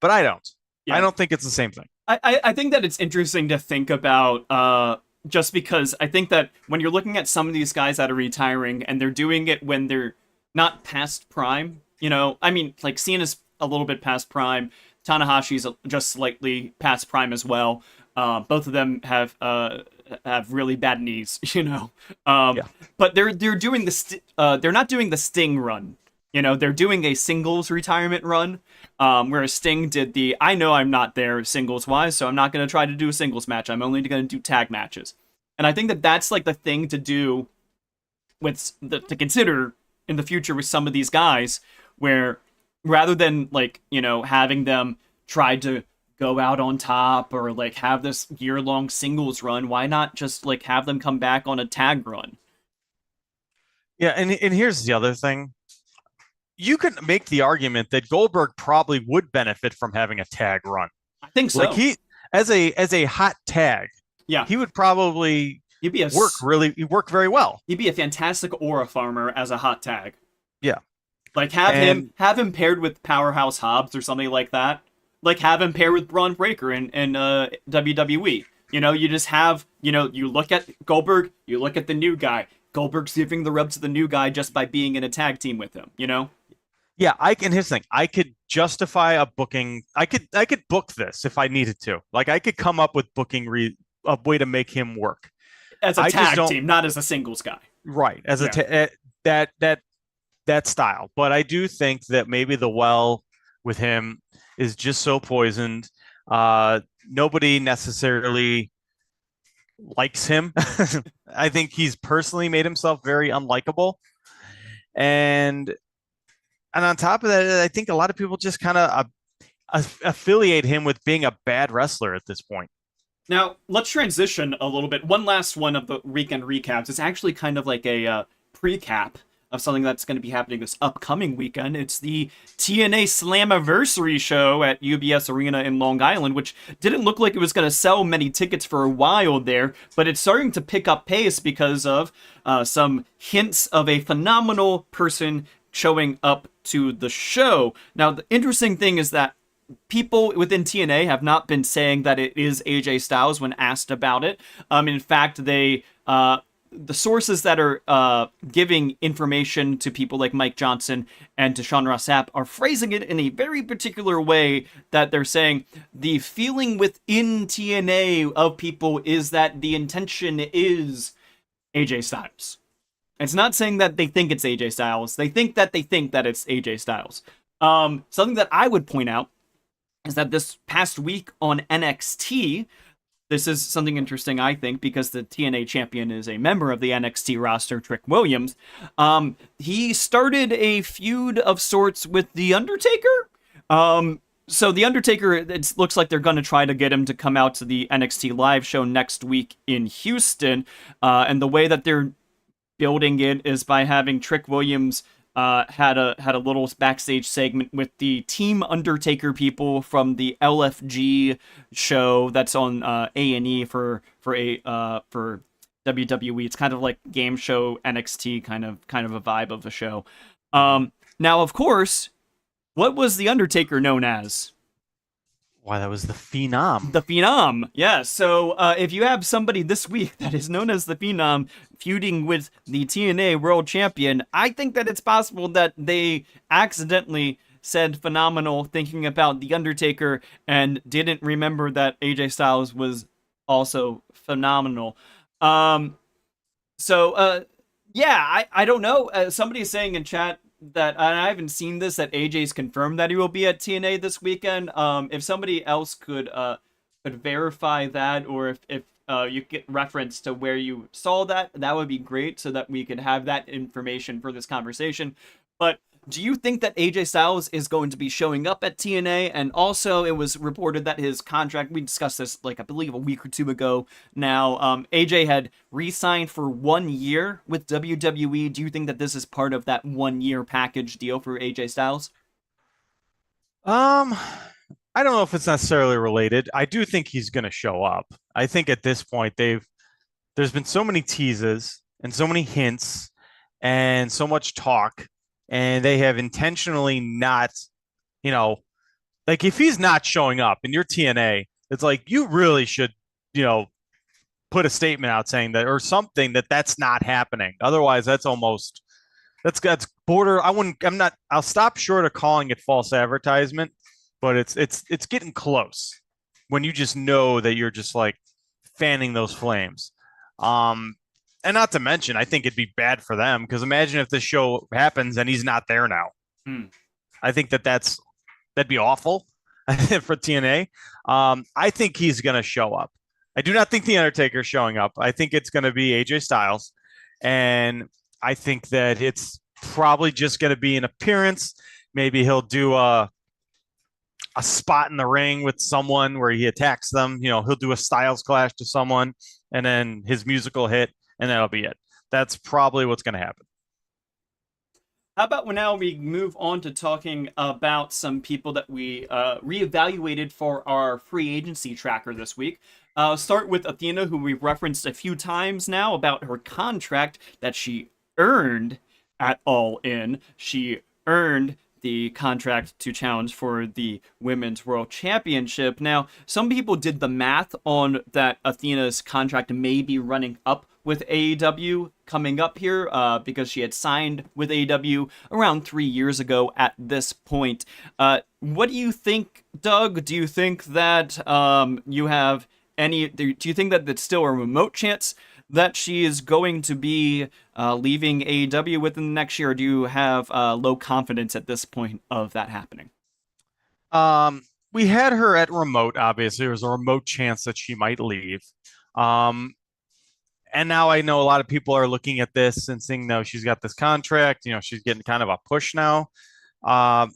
but I don't. Yeah. I don't think it's the same thing. I think that it's interesting to think about, just because I think that when you're looking at some of these guys that are retiring and they're doing it when they're not past prime, You know, I mean, like Cena's a little bit past prime. Tanahashi's just slightly past prime as well. Both of them have really bad knees, you know. Um, Yeah. but they're doing they're not doing the Sting run. You know, they're doing a singles retirement run, whereas Sting did the I know I'm not there singles wise, so I'm not going to try to do a singles match. I'm only going to do tag matches. And I think that that's like the thing to do to consider in the future with some of these guys, where rather than like having them try to go out on top or like have this year-long singles run, why not just like have them come back on a tag run? Yeah, and here's the other thing. You can make the argument that Goldberg probably would benefit from having a tag run. I think Like so. he as a hot tag, Yeah, he would probably he'd be a work very well. he'd be a fantastic aura farmer as a hot tag. Yeah. Like And have him paired with Powerhouse Hobbs or something like that. Like have him paired with Braun Breaker in WWE. You know, you just have you look at Goldberg, you look at the new guy. Goldberg's giving the rub to the new guy just by being in a tag team with him. You know, yeah, I can here's the thing. I could justify a booking. I could book this if I needed to. Like I could come up with a way to make him work. as a I just tag don't team, not as a singles guy. right as a Yeah. that that style. But I do think that maybe the well with him is just so poisoned. Nobody necessarily likes him. I think he's personally made himself very unlikable. And on top of that, I think a lot of people just kind of affiliate him with being a bad wrestler at this point. Now, let's transition a little bit. One last one of the weekend recaps. It's actually kind of like a pre-cap of something that's going to be happening this upcoming weekend. It's the TNA Slammiversary show at UBS Arena in Long Island, which didn't look like it was going to sell many tickets for a while there, but it's starting to pick up pace because of some hints of a phenomenal person showing up to the show. Now, the interesting thing is that people within TNA have not been saying that it is AJ Styles when asked about it. In fact, the sources that are giving information to people like Mike Johnson and to Sean Ross Sapp are phrasing it in a very particular way that they're saying the feeling within TNA of people is that the intention is AJ Styles. It's not saying that they think it's AJ Styles. They think that it's AJ Styles. Something that I would point out is that this past week on NXT, this is something interesting, I think, because the TNA champion is a member of the NXT roster, Trick Williams. He started a feud of sorts with The Undertaker. So The Undertaker, it looks like they're going to try to get him to come out to the NXT live show next week in Houston. And the way that they're building it is by having Trick Williams had a little backstage segment with the Team Undertaker people from the LFG show that's on A&E for WWE. It's kind of like game show NXT kind of a vibe of a show. Now, of course, what was the Undertaker known as? Why, that was the Phenom. The Phenom, yeah. So if you have somebody this week that is known as the Phenom feuding with the TNA World Champion, I think that it's possible that they accidentally said phenomenal thinking about The Undertaker and didn't remember that AJ Styles was also phenomenal. Yeah, I don't know. Somebody is saying in chat that, and I haven't seen this, that AJ's confirmed that he will be at TNA this weekend. If somebody else could verify that, or if you get reference to where you saw that, that would be great, so that we could have that information for this conversation. But do you think that AJ Styles is going to be showing up at TNA? And also, it was reported that his contract, we discussed this, like, I believe a week or two ago now, AJ had re-signed for 1 year with WWE. Do you think that this is part of that 1 year package deal for AJ Styles? I don't know if it's necessarily related. I do think he's going to show up. I think at this point there's been so many teases and so many hints and so much talk, and they have intentionally not, like if he's not showing up and you're TNA, it's like you really should, put a statement out saying that, or something, that that's not happening. Otherwise, that's almost That's border. I wouldn't. I'm not. I'll stop short of calling it false advertisement, but it's getting close when you just know that you're just like fanning those flames. Um, and not to mention, I think it'd be bad for them because imagine if this show happens and he's not there now. Hmm. I think that'd be awful for TNA. I think he's going to show up. I do not think the Undertaker's showing up. I think it's going to be AJ Styles, and I think that it's probably just going to be an appearance. Maybe he'll do a spot in the ring with someone where he attacks them. You know, he'll do a Styles clash to someone, and then his musical hit, and that'll be it. That's probably what's going to happen. How about now we move on to talking about some people that we reevaluated for our free agency tracker this week. Start with Athena, who we've referenced a few times now about her contract that she earned at All In. She earned the contract to challenge for the Women's World Championship. Now, some people did the math on that Athena's contract may be running up with AEW coming up here because she had signed with AEW around 3 years ago at this point. What do you think, Doug? Do you think that you have any... Do you think that there's still a remote chance that she is going to be leaving AEW within the next year, or do you have low confidence at this point of that happening? We had her at remote, obviously. There was a remote chance that she might leave. And now I know a lot of people are looking at this and saying, no, she's got this contract. You know, she's getting kind of a push now. I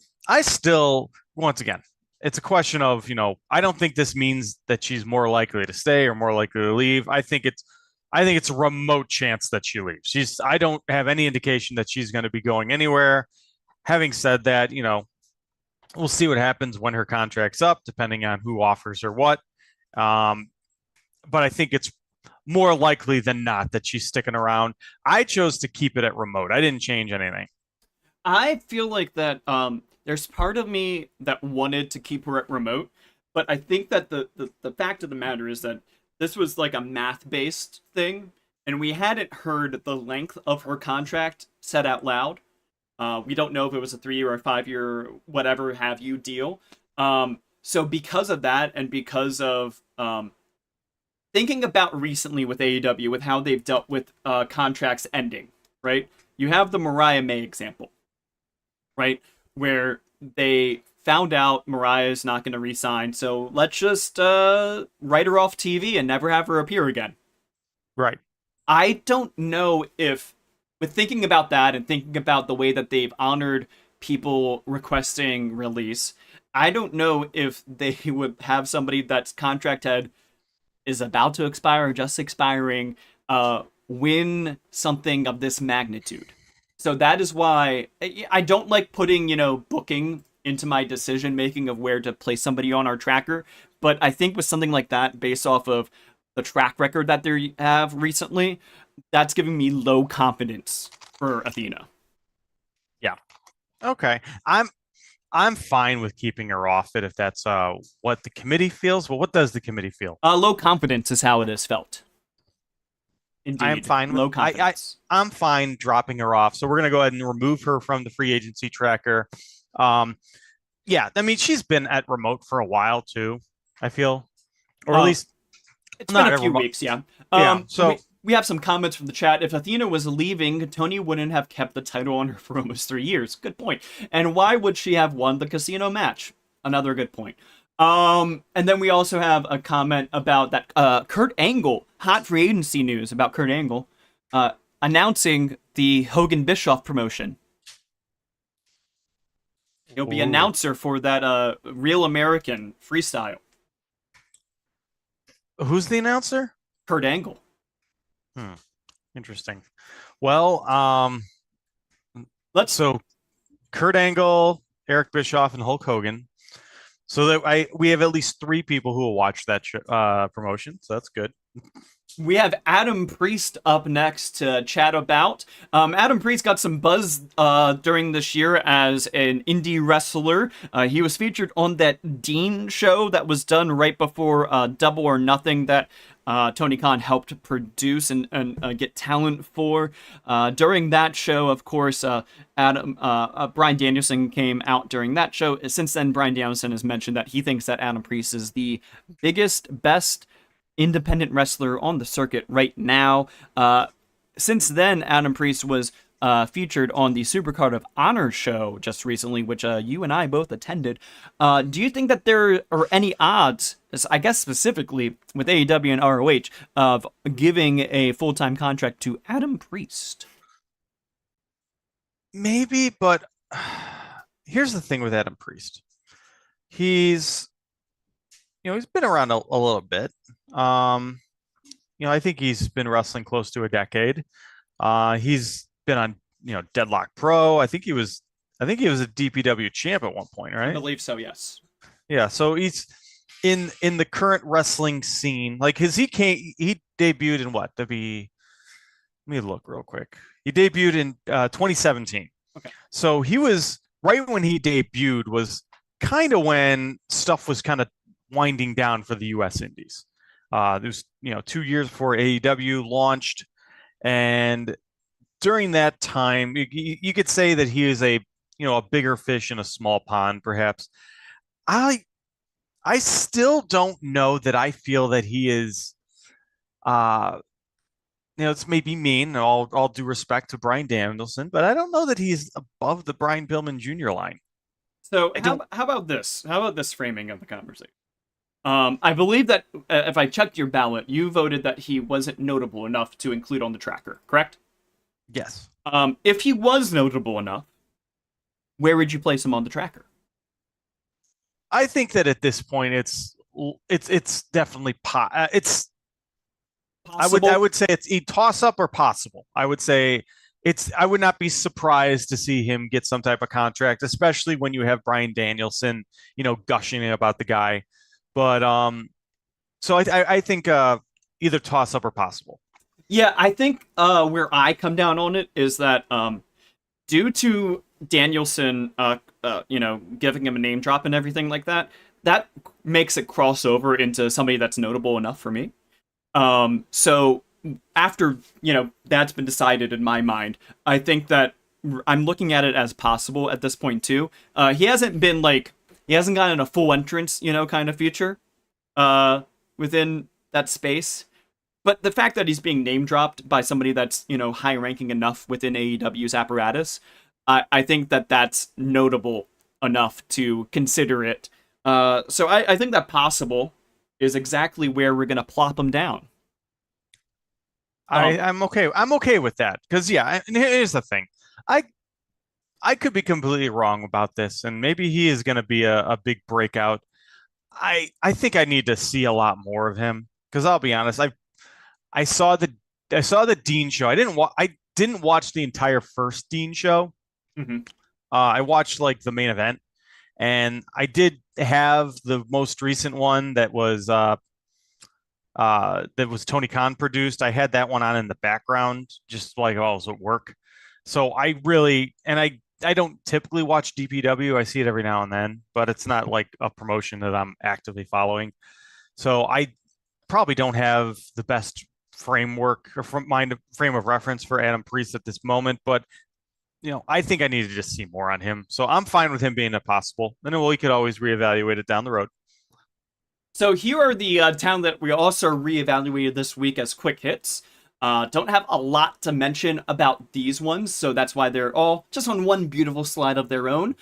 still, once again, it's a question of, you know, I don't think this means that she's more likely to stay or more likely to leave. I think it's a remote chance that she leaves. I don't have any indication that she's going to be going anywhere. Having said that, you know, we'll see what happens when her contract's up, depending on who offers her what. But I think it's more likely than not that she's sticking around. I chose to keep it at remote. I didn't change anything. I feel like that there's part of me that wanted to keep her at remote, but I think that the fact of the matter is that this was like a math-based thing, and we hadn't heard the length of her contract said out loud. We don't know if it was a 3-year or a 5-year, whatever have you deal. So because of that, and because of thinking about recently with AEW, with how they've dealt with contracts ending, right? You have the Mariah May example, right? Where they found out Mariah's not going to re-sign, so let's just write her off TV and never have her appear again. Right. I don't know if, with thinking about that and thinking about the way that they've honored people requesting release, I don't know if they would have somebody that's contract is about to expire or just expiring win something of this magnitude. So that is why I don't like putting, booking into my decision making of where to place somebody on our tracker. But I think with something like that, based off of the track record that they have recently, that's giving me low confidence for Athena. Yeah. Okay. I'm fine with keeping her off it if that's what the committee feels. Well, what does the committee feel? Low confidence is how it is felt. Indeed. I'm fine low with confidence. I'm fine dropping her off. So we're gonna go ahead and remove her from the free agency tracker. Yeah, I mean she's been at remote for a while too, I feel. Or at least it's been a few weeks, yeah. So we have some comments from the chat. If Athena was leaving, Tony wouldn't have kept the title on her for almost 3 years. Good point. And why would she have won the casino match? Another good point. And then we also have a comment about that Kurt Angle, hot free agency news about Kurt Angle, announcing the Hogan Bischoff promotion. He'll be announcer for that Real American freestyle. Who's the announcer? Kurt Angle. Interesting. Well, so Kurt Angle, Eric Bischoff, and Hulk Hogan. So that we have at least 3 people who will watch that promotion. So that's good. We have Adam Priest up next to chat about. Adam Priest got some buzz during this year as an indie wrestler. He was featured on that Dean show that was done right before Double or Nothing that Tony Khan helped produce and get talent for. During that show, of course, Bryan Danielson came out during that show. Since then, Bryan Danielson has mentioned that he thinks that Adam Priest is the biggest, best independent wrestler on the circuit right now. Since then, Adam Priest was featured on the Supercard of Honor show just recently, which you and I both attended. Do you think that there are any odds, I guess specifically with AEW and ROH, of giving a full-time contract to Adam Priest? Maybe, but here's the thing with Adam Priest. He's he's been around a little bit. I think he's been wrestling close to a decade. He's been on, Deadlock Pro. I think he was a DPW champ at one point, right? I believe so, yes. Yeah, so he's in the current wrestling scene. Like he debuted in what? Let me look real quick. He debuted in 2017. Okay. So he was right when he debuted was kind of when stuff was kind of winding down for the US Indies. There was 2 years before AEW launched, and during that time, you could say that he is a bigger fish in a small pond, perhaps. I still don't know that I feel that he is. It's maybe mean. All due respect to Bryan Danielson, but I don't know that he's above the Brian Pillman Jr. line. So how about this? How about this framing of the conversation? I believe that if I checked your ballot, you voted that he wasn't notable enough to include on the tracker, correct? Yes. If he was notable enough, where would you place him on the tracker? I think that at this point, it's definitely it's Possible? I would say it's a toss up or possible. I would say I would not be surprised to see him get some type of contract, especially when you have Bryan Danielson, gushing about the guy. But so I think either toss up or possible. Yeah, I think where I come down on it is that due to Danielson, giving him a name drop and everything like that, that makes it cross over into somebody that's notable enough for me. So after, that's been decided in my mind, I think that I'm looking at it as possible at this point too. He hasn't gotten a full entrance, kind of feature, within that space. But the fact that he's being name dropped by somebody that's, high ranking enough within AEW's apparatus, I think that that's notable enough to consider it. So I think that possible is exactly where we're going to plop him down. I'm okay. I'm okay with that because and here's the thing. I could be completely wrong about this, and maybe he is going to be a big breakout. I think I need to see a lot more of him because I'll be honest. I saw the Dean show. I didn't watch the entire first Dean show. Mm-hmm. I watched like the main event, and I did have the most recent one that was Tony Khan produced. I had that one on in the background, just like I was at work. So I don't typically watch DPW. I see it every now and then, but it's not like a promotion that I'm actively following. So I probably don't have the best framework or frame of reference for Adam Priest at this moment, but I think I need to just see more on him. So I'm fine with him being a possible. And we could always reevaluate it down the road. So here are the talent that we also reevaluated this week as quick hits. Don't have a lot to mention about these ones, so that's why they're all just on one beautiful slide of their own.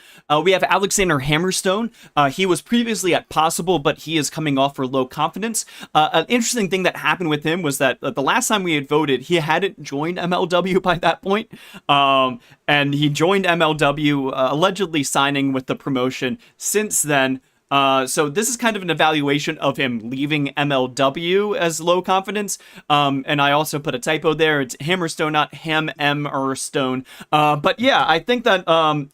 We have Alexander Hammerstone. He was previously at Possible, but he is coming off for low confidence. An interesting thing that happened with him was that the last time we had voted, he hadn't joined MLW by that point. And he joined MLW, allegedly signing with the promotion since then. So this is kind of an evaluation of him leaving MLW as low confidence. And I also put a typo there. It's Hammerstone, not Hammerstone. But yeah, I think that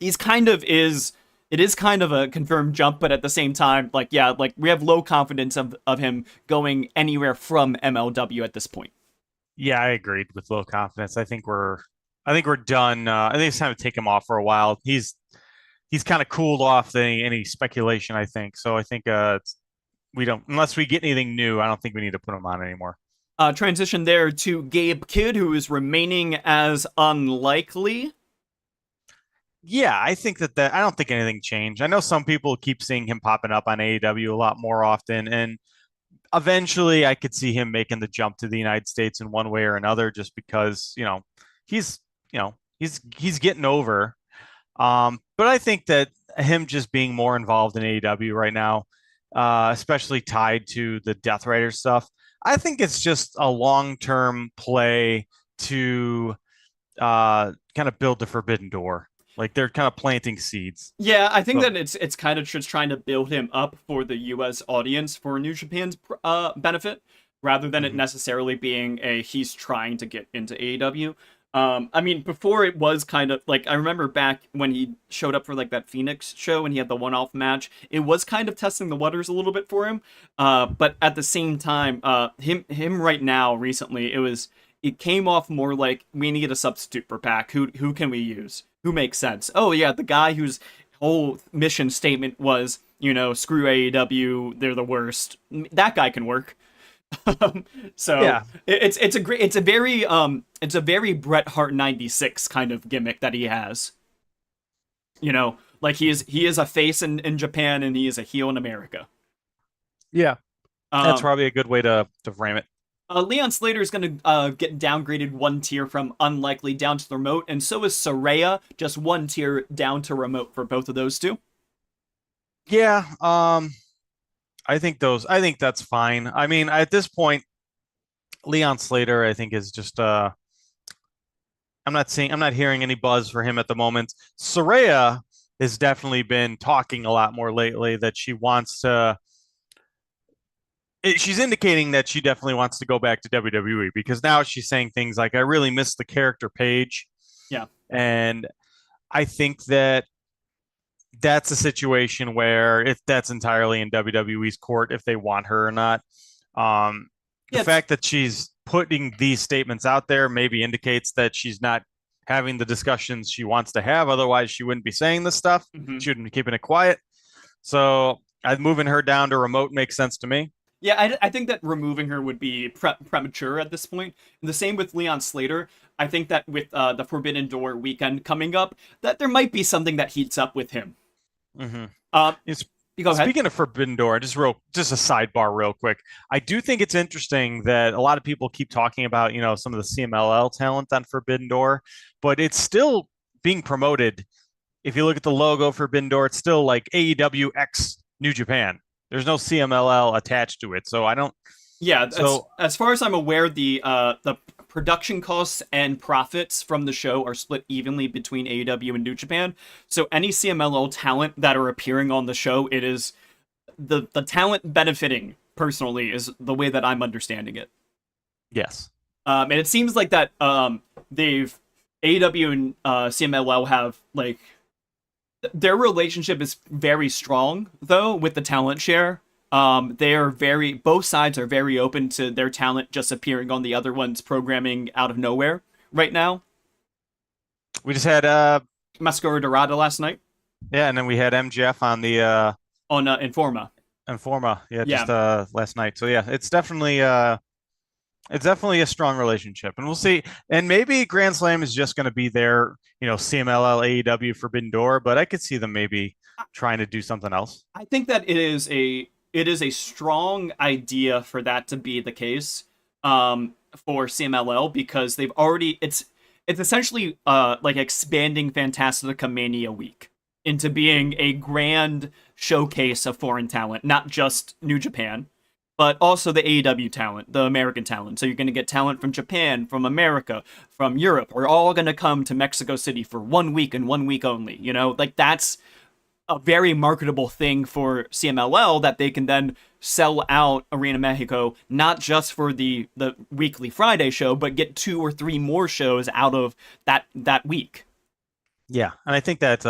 it is kind of a confirmed jump, but at the same time, we have low confidence of him going anywhere from MLW at this point. Yeah, I agreed with low confidence. I think we're done. I think it's time to take him off for a while. He's kind of cooled off any speculation, I think. So I think we don't, unless we get anything new, I don't think we need to put him on anymore. Transition there to Gabe Kidd, who is remaining as unlikely. Yeah, I think that I don't think anything changed. I know some people keep seeing him popping up on AEW a lot more often, and eventually I could see him making the jump to the United States in one way or another, just because he's he's getting over. But I think that him just being more involved in AEW right now, especially tied to the Death Rider stuff, I think it's just a long-term play to kind of build the Forbidden Door. Like they're kind of planting seeds. Yeah, I think So, that it's kind of just trying to build him up for the U.S. audience for New Japan's benefit, rather than it mhm. necessarily being a he's trying to get into AEW. I mean, before it was kind of like I remember back when he showed up for like that Phoenix show and he had the one-off match. It was kind of testing the waters a little bit for him. But at the same time, him right now recently it came off more like we need a substitute for Pac. Who can we use? Who makes sense? Oh yeah, the guy whose whole mission statement was, screw AEW, they're the worst. That guy can work. So Yeah, it's a very Bret Hart 96 kind of gimmick that he has. Like he is a face in Japan and he is a heel in America. yeah, that's Um, probably a good way to frame it. Leon Slater is going to get downgraded one tier from unlikely down to the remote, and so is Saraya, just one tier down to remote for both of those two. Yeah, I think that's fine. I mean, at this point, Leon Slater, I think is just I'm not hearing any buzz for him at the moment. Saraya has definitely been talking a lot more lately that she wants to she's indicating that she definitely wants to go back to WWE because now she's saying things like I really miss the character Paige, Yeah. and I think that that's a situation where if that's entirely in WWE's court if they want her or not. The Yeah, it's fact that she's putting these statements out there maybe indicates that she's not having the discussions she wants to have. Otherwise, she wouldn't be saying this stuff. mhm. She wouldn't be keeping it quiet. So, moving her down to remote makes sense to me. Yeah, I think that removing her would be premature at this point. And the same with Leon Slater. I think that with the Forbidden Door weekend coming up, that there might be something that heats up with him. Mm-hmm. Um, you go ahead. Speaking of Forbidden Door, just a sidebar real quick. I do think it's interesting that a lot of people keep talking about, some of the CMLL talent on Forbidden Door, but it's still being promoted. If you look at the logo for Forbidden Door, it's still like AEW X New Japan. There's no CMLL attached to it. So I don't Yeah, so as far as I'm aware, the production costs and profits from the show are split evenly between AEW and New Japan. So any CMLL talent that are appearing on the show, it is the talent benefiting personally is the way that I'm understanding it. yes. And it seems like that they've AEW and CMLL have like their relationship is very strong though with the talent share. They are both sides are very open to their talent just appearing on the other one's programming out of nowhere right now. We just had Mascara Dorada last night yeah, and then we had MJF on the on Informa. Informa, yeah, Yeah, just last night. So yeah, it's definitely a strong relationship, and we'll see. And maybe Grand Slam is just going to be their, CMLL AEW Forbidden Door, but I could see them maybe trying to do something else. I think that it is a strong idea for that to be the case for CMLL because they've already it's essentially like expanding Fantastica Mania week into being a grand showcase of foreign talent, not just New Japan, but also the AEW talent, the American talent. So you're going to get talent from Japan, from America, from Europe. We're all going to come to Mexico City for 1 week and 1 week only. Like that's a very marketable thing for CMLL that they can then sell out Arena Mexico, not just for the weekly Friday show, but get 2 or 3 more shows out of that week. Yeah, and I think that's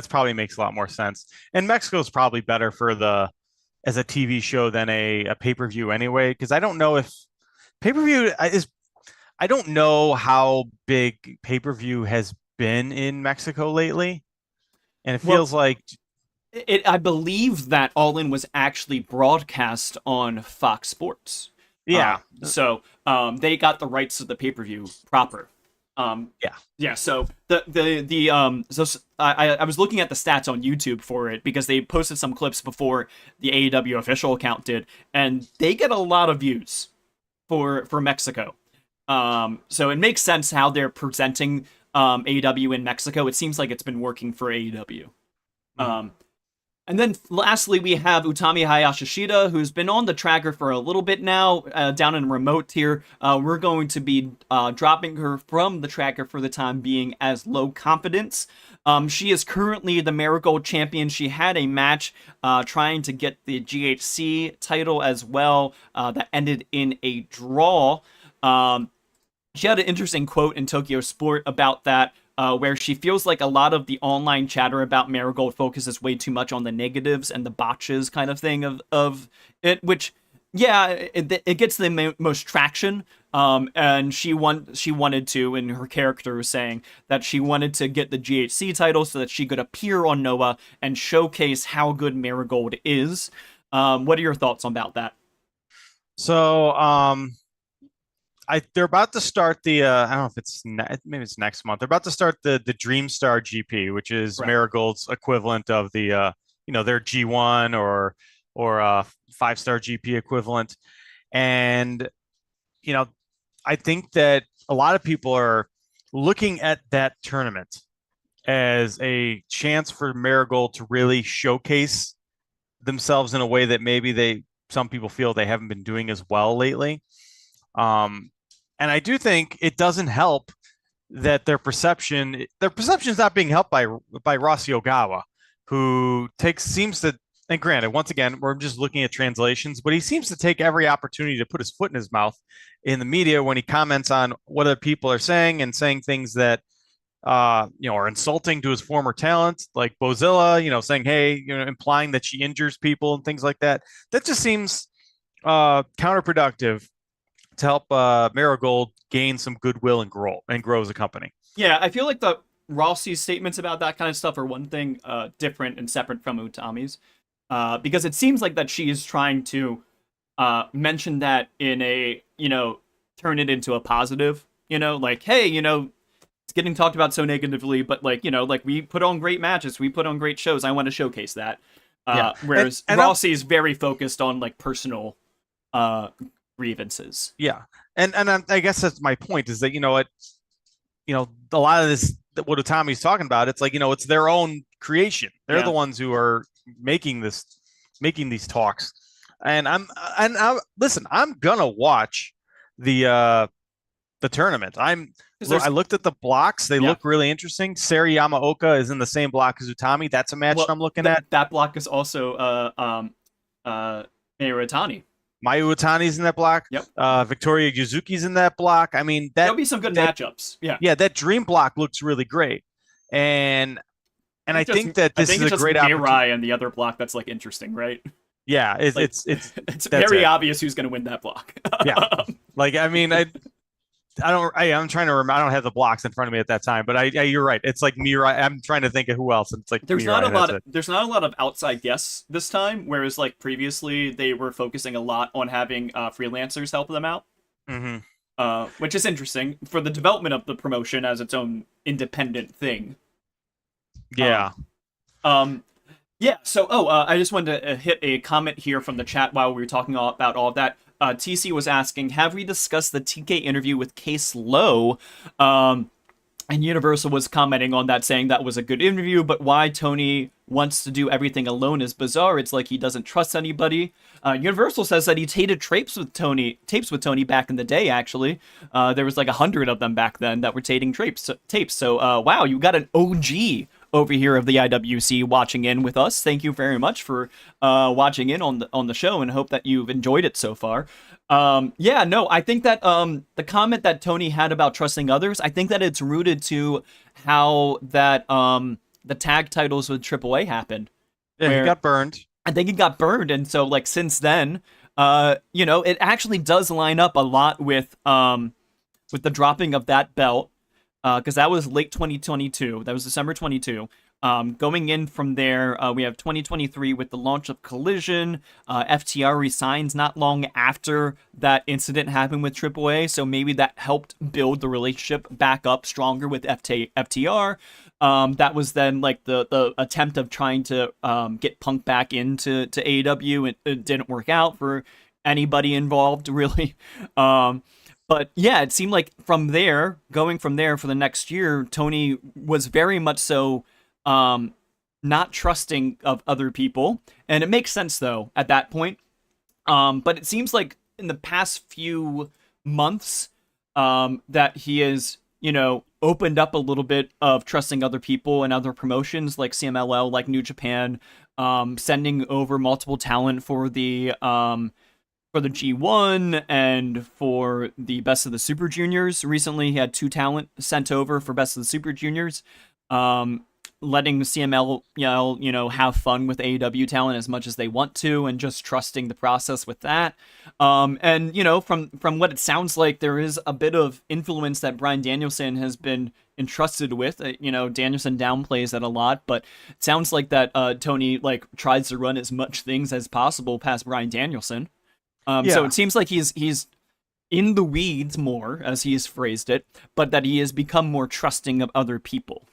probably makes a lot more sense. And Mexico's probably better for the as a TV show than a pay-per-view anyway, because I don't know if pay-per-view is I don't know how big pay-per-view has been in Mexico lately. And it Well, feels like I believe that All In was actually broadcast on Fox Sports. Yeah. They got the rights to the pay-per-view proper. Yeah. Yeah, so I was looking at the stats on YouTube for it because they posted some clips before the AEW official account did, and they get a lot of views for Mexico. So it makes sense how they're presenting AEW in Mexico. It seems like it's been working for AEW. And then lastly, we have Utami Hayashishita, who's been on the tracker for a little bit now, down in remote tier. We're going to be dropping her from the tracker for the time being as low confidence. She is currently the Marigold champion. She had a match trying to get the GHC title as well that ended in a draw. She had an interesting quote in Tokyo Sport about that. Where she feels like a lot of the online chatter about Marigold focuses way too much on the negatives and the botches kind of thing of it, which, yeah, it gets the most traction. And she wanted to, and her character was saying that she wanted to get the GHC title so that she could appear on Noah and showcase how good Marigold is. What are your thoughts about that? So, they're about to start the I don't know if it's maybe it's next month. They're about to start the Dream Star GP, which is Right. Marigold's equivalent of the their G1 or 5-star GP equivalent. And I think that a lot of people are looking at that tournament as a chance for Marigold to really showcase themselves in a way that maybe some people feel they haven't been doing as well lately. And I do think it doesn't help that their perception is not being helped by Rossi Ogawa, who seems to, and granted, once again, we're just looking at translations, but he seems to take every opportunity to put his foot in his mouth in the media when he comments on what other people are saying and saying things that are insulting to his former talent, like Bozilla, saying, hey, implying that she injures people and things like that. That just seems counterproductive to help Marigold gain some goodwill and grow as a company. Yeah, I feel like the Rossi's statements about that kind of stuff are one thing different and separate from Utami's, because it seems like that she is trying to mention that in a turn it into a positive, like, hey, it's getting talked about so negatively, but like we put on great matches, we put on great shows. I want to showcase that. Whereas and Rossi is very focused on like personal grievances. Yeah, and I guess that's my point is that a lot of this what Utami's talking about, it's like it's their own creation. They're the ones who are making these talks, and listen, I'm gonna watch the tournament. I looked at the blocks; they look really interesting. Sari Yamaoka is in the same block as Utami. That's a match I'm looking at. That block is also Meiratani. Mayu Utani's in that block. Yep. Victoria Yuzuki's in that block. I mean, there'll be some good matchups. Yeah, that dream block looks really great, and I think that this is a great opportunity. Mirai and the other block that's like interesting, right? Yeah, it's very obvious who's going to win that block. Yeah, like I mean, I'm trying to remember. I don't have the blocks in front of me at that time, but you're right. It's like Mirai. I'm trying to think of who else. And it's like there's Mirai, there's not a lot of outside guests this time, whereas like previously they were focusing a lot on having freelancers help them out, which is interesting for the development of the promotion as its own independent thing. Yeah. Yeah. So, I just wanted to hit a comment here from the chat while we were talking about all of that. TC was asking, have we discussed the TK interview with Case Lowe? And Universal was commenting on that, saying that was a good interview, but why Tony wants to do everything alone is bizarre. It's like he doesn't trust anybody. Universal says that he taped tapes with Tony back in the day, actually. There was like 100 of them back then that were taping tapes. So, wow, you got an OG over here of the IWC watching in with us. Thank you very much for watching in on the show, and hope that you've enjoyed it so far. I think that the comment that Tony had about trusting others, I think that it's rooted to how that the tag titles with AAA happened. Yeah, he got burned. I think he got burned, and so like since then, it actually does line up a lot with the dropping of that belt. Because that was late 2022. That was December 22. Going in from there, we have 2023 with the launch of Collision. FTR resigns not long after that incident happened with AAA, so maybe that helped build the relationship back up stronger with FTR. That was then like the attempt of trying to get Punk back into AEW. It didn't work out for anybody involved, really. But yeah, it seemed like going from there for the next year, Tony was very much so not trusting of other people. And it makes sense, though, at that point. But it seems like in the past few months that he has, opened up a little bit of trusting other people and other promotions like CMLL, like New Japan, sending over multiple talent for the G1 and for the Best of the Super Juniors. Recently, he had 2 talent sent over for Best of the Super Juniors. Letting CML, have fun with AEW talent as much as they want to, and just trusting the process with that. And from what it sounds like, there is a bit of influence that Bryan Danielson has been entrusted with. Danielson downplays that a lot, but it sounds like that Tony tries to run as much things as possible past Bryan Danielson. So it seems like he's in the weeds more, as he's phrased it, but that he has become more trusting of other people.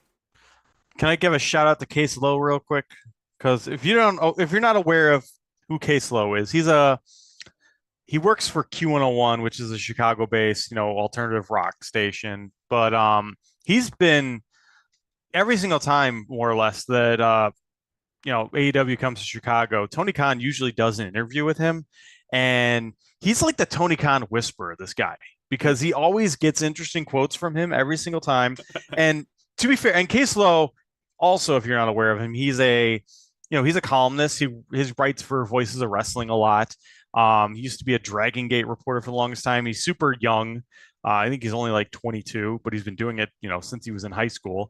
Can I give a shout out to Case Low real quick? Because if you're not aware of who Case Low is, he works for Q101, which is a Chicago-based, alternative rock station. But he's been every single time, more or less, that AEW comes to Chicago, Tony Khan usually does an interview with him, and he's like the Tony Khan whisperer, this guy, because he always gets interesting quotes from him every single time. And to be fair, and Case Low, also, if you're not aware of him, he's a columnist. He writes for Voices of Wrestling a lot. He used to be a Dragon Gate reporter for the longest time. He's super young. I think he's only like 22, but he's been doing it, since he was in high school.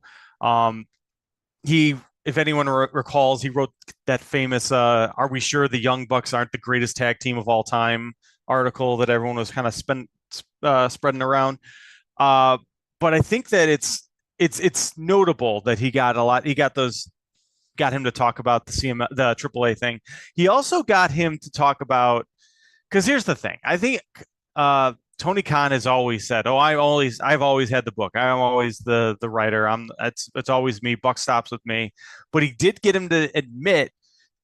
If anyone recalls, he wrote that famous "Are we sure the Young Bucks aren't the greatest tag team of all time?" article that everyone was kind of spreading around. But I think that it's notable that he got him to talk about the AAA thing. He also got him to talk about, because here's the thing. I think Tony Khan has always said, "Oh, I've always had the book. I'm always the writer. It's always me. Buck stops with me." But he did get him to admit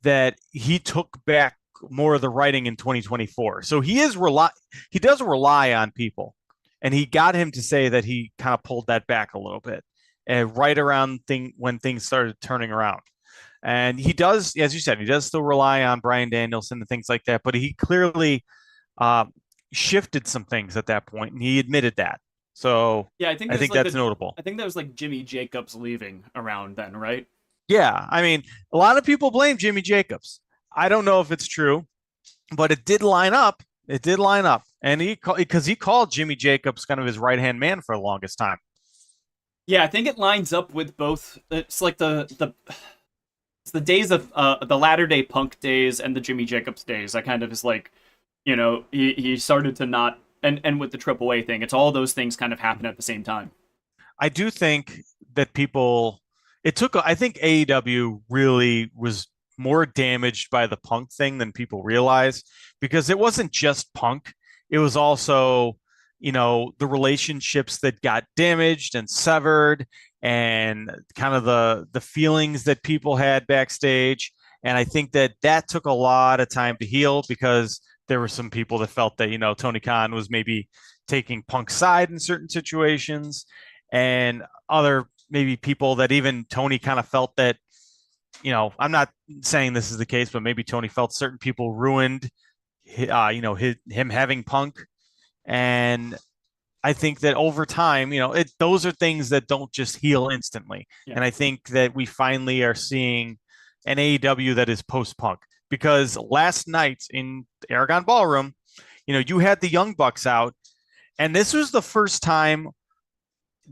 that he took back more of the writing in 2024. So he does rely on people. And he got him to say that he kind of pulled that back a little bit, and right around when things started turning around. And he does, as you said, he does still rely on Bryan Danielson and things like that, but he clearly shifted some things at that point, and he admitted that. So yeah, I think that's notable. I think that was like Jimmy Jacobs leaving around then, right? Yeah, I mean, a lot of people blame Jimmy Jacobs. I don't know if it's true, but it did line up. It did line up, and he called Jimmy Jacobs kind of his right-hand man for the longest time. Yeah, I think it lines up with both. It's like it's the days of the Latter Day Punk days and the Jimmy Jacobs days. That kind of is like, he started to not, and with the AAA thing, it's all those things kind of happen at the same time. I do think that I think AEW really was more damaged by the Punk thing than people realize, because it wasn't just Punk. It was also, the relationships that got damaged and severed, and kind of the feelings that people had backstage. And I think that took a lot of time to heal, because there were some people that felt that, Tony Khan was maybe taking Punk's side in certain situations, and other maybe people that even Tony kind of felt that, I'm not saying this is the case, but maybe Tony felt certain people ruined, him having Punk. And I think that over time, those are things that don't just heal instantly. Yeah. And I think that we finally are seeing an AEW that is post-Punk, because last night in the Aragon Ballroom, you had the Young Bucks out, and this was the first time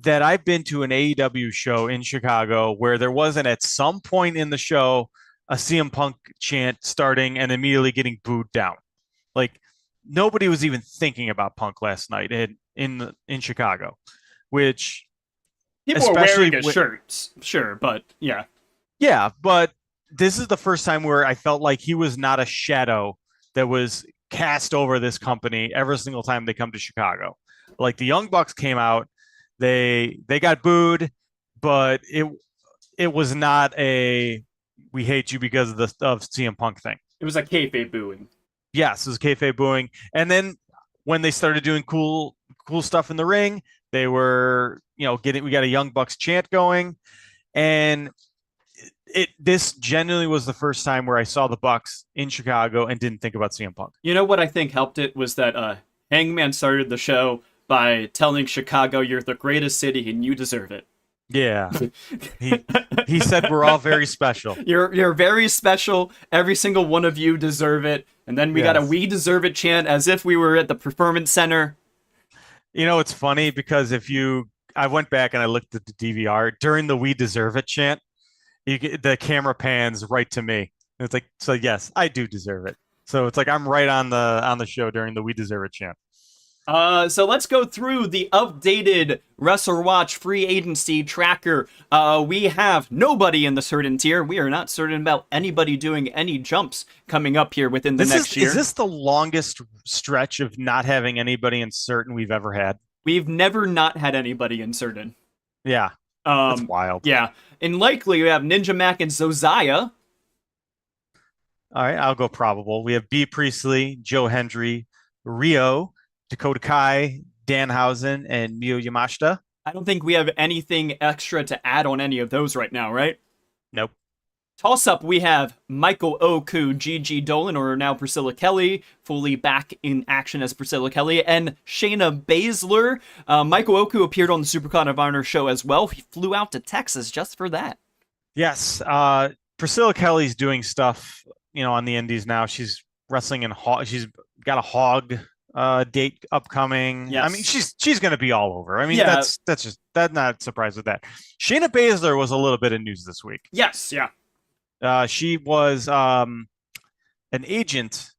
that I've been to an AEW show in Chicago where there wasn't at some point in the show a CM Punk chant starting and immediately getting booed down. Like, nobody was even thinking about Punk last night in Chicago, which people were wearing his shirts, sure, but yeah. Yeah, but this is the first time where I felt like he was not a shadow that was cast over this company every single time they come to Chicago. Like the Young Bucks came out, they got booed, but it was not a we hate you because of the of CM Punk thing. It was a kayfabe booing. Yes, it was kayfabe booing, and then when they started doing cool stuff in the ring, they were getting we got a Young Bucks chant going, and this genuinely was the first time where I saw the Bucks in Chicago and didn't think about CM Punk. You know what I think helped it was that Hangman started the show by telling Chicago, "You're the greatest city and you deserve it." Yeah, he he said we're all very special. You're very special. Every single one of you deserve it. And then we got a Yes. "We deserve it" chant as if we were at the performance center. It's funny because I went back and I looked at the DVR during the "We deserve it" chant. The camera pans right to me. And it's like, so yes, I do deserve it. So it's like I'm right on the show during the "We deserve it" chant. So let's go through the updated WrestleWatch free agency tracker. We have nobody in the certain tier. We are not certain about anybody doing any jumps coming up here within the next year. Is this the longest stretch of not having anybody in certain we've ever had? We've never not had anybody in certain. Yeah, that's Um, wild. yeah. And likely we have Ninja Mac and Zosiah. All right, I'll go probable. We have B. Priestley, Joe Hendry, Rio, Dakota Kai, Danhausen, and Mio Yamashita. I don't think we have anything extra to add on any of those right now, right? Nope. Toss up, we have Michael Oku, Gigi Dolan, or now Priscilla Kelly, fully back in action as Priscilla Kelly, and Shayna Baszler. Michael Oku appeared on the Supercon of Honor show as well. He flew out to Texas just for that. Yes, Priscilla Kelly's doing stuff, on the indies now. She's wrestling in Hog. She's got a Hog date upcoming. Yes. I mean, she's going to be all over. I mean, Yeah. that's not surprised with that. Shayna Baszler was a little bit of news this week. Yes, yeah. She was an agent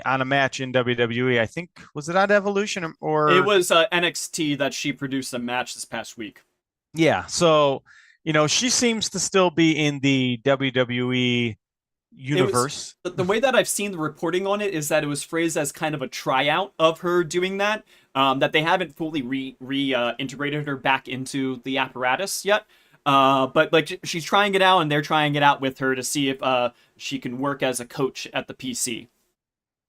on a match in WWE. I think was it on Evolution or It was NXT that she produced a match this past week. yeah. So she seems to still be in the WWE universe. The way that I've seen the reporting on it is that it was phrased as kind of a tryout of her doing that. That they haven't fully integrated her back into the apparatus yet. But like she's trying it out, and they're trying it out with her to see if she can work as a coach at the PC.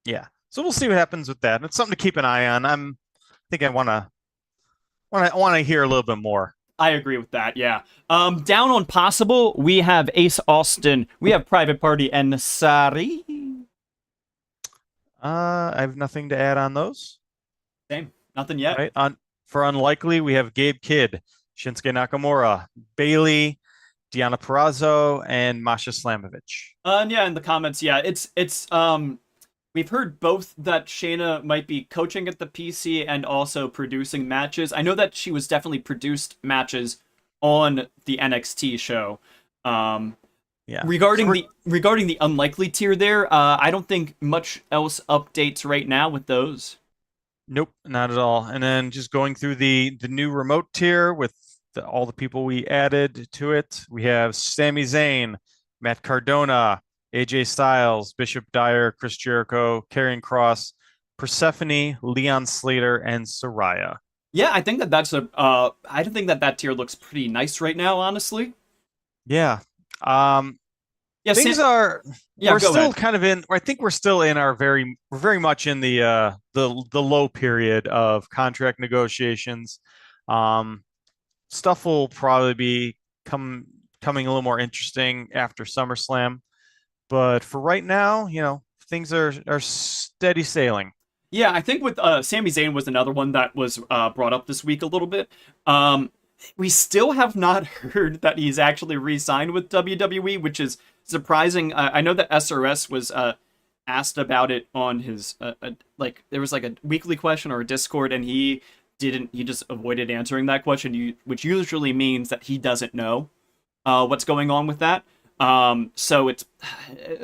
Yeah. So we'll see what happens with that. It's something to keep an eye on. I think I want to hear a little bit more. I agree with that. Yeah. Down on possible, we have Ace Austin, we have Private Party, and Sari. I have nothing to add on those. Same. Nothing yet. Right. For unlikely, we have Gabe Kidd, Shinsuke Nakamura, Bailey, Deanna Perrazzo, and Masha Slamovich. And yeah, in the comments, yeah, it's we've heard both that Shayna might be coaching at the PC and also producing matches. I know that she was definitely produced matches on the NXT show. Yeah. Regarding the unlikely tier there, I don't think much else updates right now with those. Nope, not at all. And then just going through the new remote tier with all the people we added to it, we have Sami Zayn, Matt Cardona, AJ Styles, Bishop Dyer, Chris Jericho, Karrion Kross, Persephone, Leon Slater, and Saraya. Yeah, I think that's I don't think that tier looks pretty nice right now, honestly. Yeah. Yeah, things are. Yeah, we're still ahead. kind of in. I think we're still in our we're very much in the low period of contract negotiations. Stuff will probably be coming a little more interesting after SummerSlam. But for right now, things are steady sailing. Yeah, I think with Sami Zayn was another one that was brought up this week a little bit. We still have not heard that he's actually re-signed with WWE, which is surprising. I know that SRS was asked about it on his there was like a weekly question or a Discord, and he didn't. He just avoided answering that question, which usually means that he doesn't know what's going on with that. So it's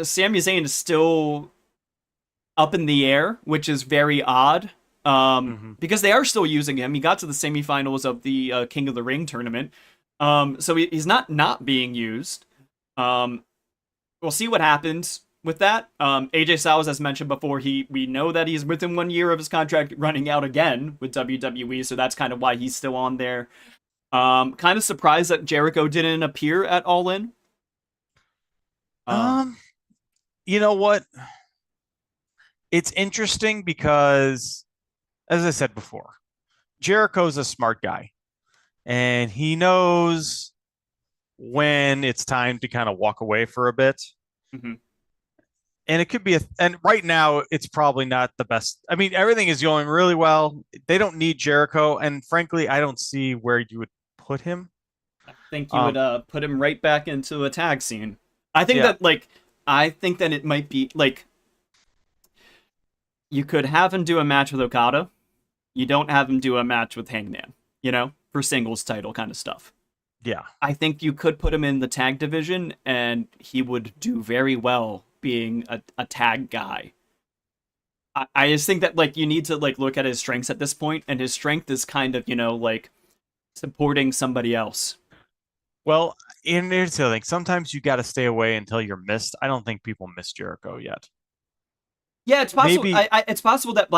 Sami Zayn is still up in the air, which is very odd. Because they are still using him. He got to the semifinals of the King of the Ring tournament. So he's not being used. Um, we'll see what happens with that. AJ Styles, as mentioned before, we know that he's within 1 year of his contract running out again with WWE, so that's kind of why he's still on there. Kind of surprised that Jericho didn't appear at All In. Um, you know what? It's interesting because, as I said before, Jericho's a smart guy, and he knows when it's time to kind of walk away for a bit. Mm-hmm. And it could be and right now it's probably not the best. I mean, everything is going really well. They don't need Jericho, and frankly, I don't see where you would put him. I think you would Um, put him right back into a tag scene. I think yeah, that it might be like you could have him do a match with Okada. You don't have him do a match with Hangman, for singles title kind of stuff. yeah. I think you could put him in the tag division and he would do very well being a tag guy. I just think that you need to look at his strengths at this point, and his strength is kind of, supporting somebody else. Well, and here's the thing. Sometimes you got to stay away until you're missed. I don't think people miss Jericho yet. Yeah, it's possible. Maybe It's possible that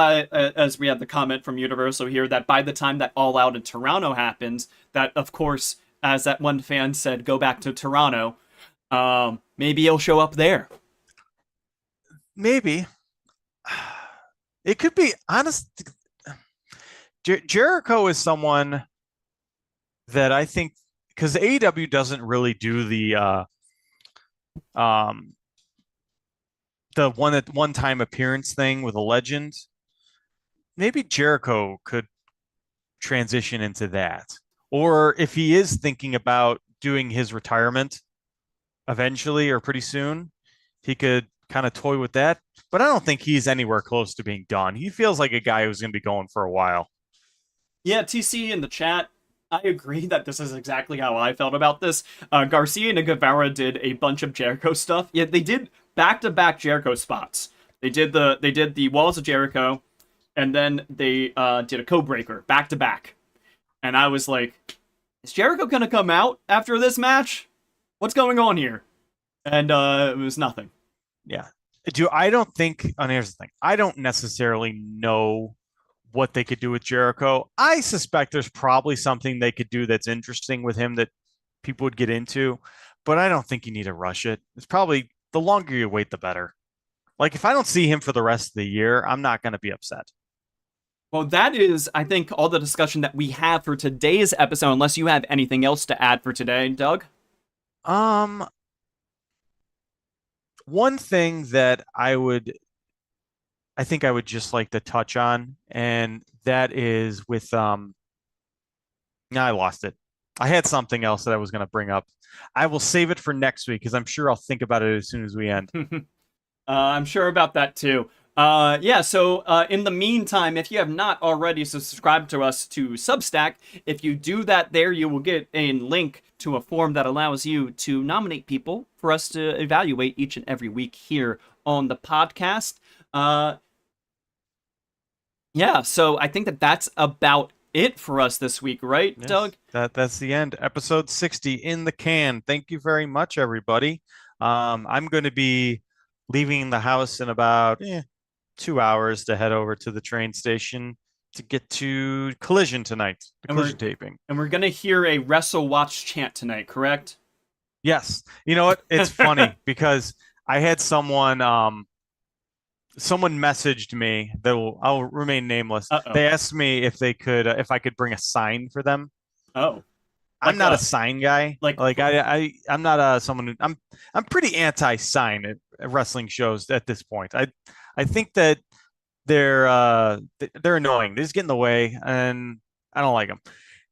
as we have the comment from Universal here, that by the time that All Out in Toronto happens, that of course, as that one fan said, go back to Toronto. Maybe he'll show up there. maybe it could be honest. Jericho is someone that I think because AEW doesn't really do um the one time appearance thing with a legend. Maybe Jericho could transition into that. Or if he is thinking about doing his retirement eventually or pretty soon, he could kind of toy with that. But I don't think he's anywhere close to being done. He feels like a guy who's going to be going for a while. Yeah, TC in the chat. I agree that this is exactly how I felt about this. Garcia and Guevara did a bunch of Jericho stuff. Yeah, they did back-to-back Jericho spots. They did the Walls of Jericho, and then they did a Codebreaker back-to-back. And I was like, is Jericho gonna come out after this match? What's going on here? And it was nothing. Yeah. I don't think, and here's the thing, I don't necessarily know what they could do with Jericho. I suspect there's probably something they could do that's interesting with him that people would get into, but I don't think you need to rush it. It's probably the longer you wait, the better. Like if I don't see him for the rest of the year, I'm not going to be upset. Well, that is, I think, all the discussion that we have for today's episode, unless you have anything else to add for today, Doug. Um, One thing that I think I would just like to touch on, and that is with I lost it. I had something else that I was going to bring up. I will save it for next week because I'm sure I'll think about it as soon as we end. I'm sure about that too. Yeah, so in the meantime, if you have not already subscribed to us to Substack, if you do that there, you will get a link to a form that allows you to nominate people for us to evaluate each and every week here on the podcast. Yeah, so I think that that's about it for us this week, right, Yes, Doug? that's the end. Episode 60 in the can. Thank you very much, everybody. I'm going to be leaving the house in about 2 hours to head over to the train station to get to Collision tonight, the And we're Collision taping. and we're gonna hear a WrestleWatch chant tonight, correct? Yes. You know what? It's funny because I had someone messaged me that I'll remain nameless. Uh-oh. They asked me if I could bring a sign for them. Oh. I'm not a sign guy. like I'm not someone who I'm pretty anti-sign at wrestling shows at this point. I think that they're annoying. They just get in the way, and I don't like them.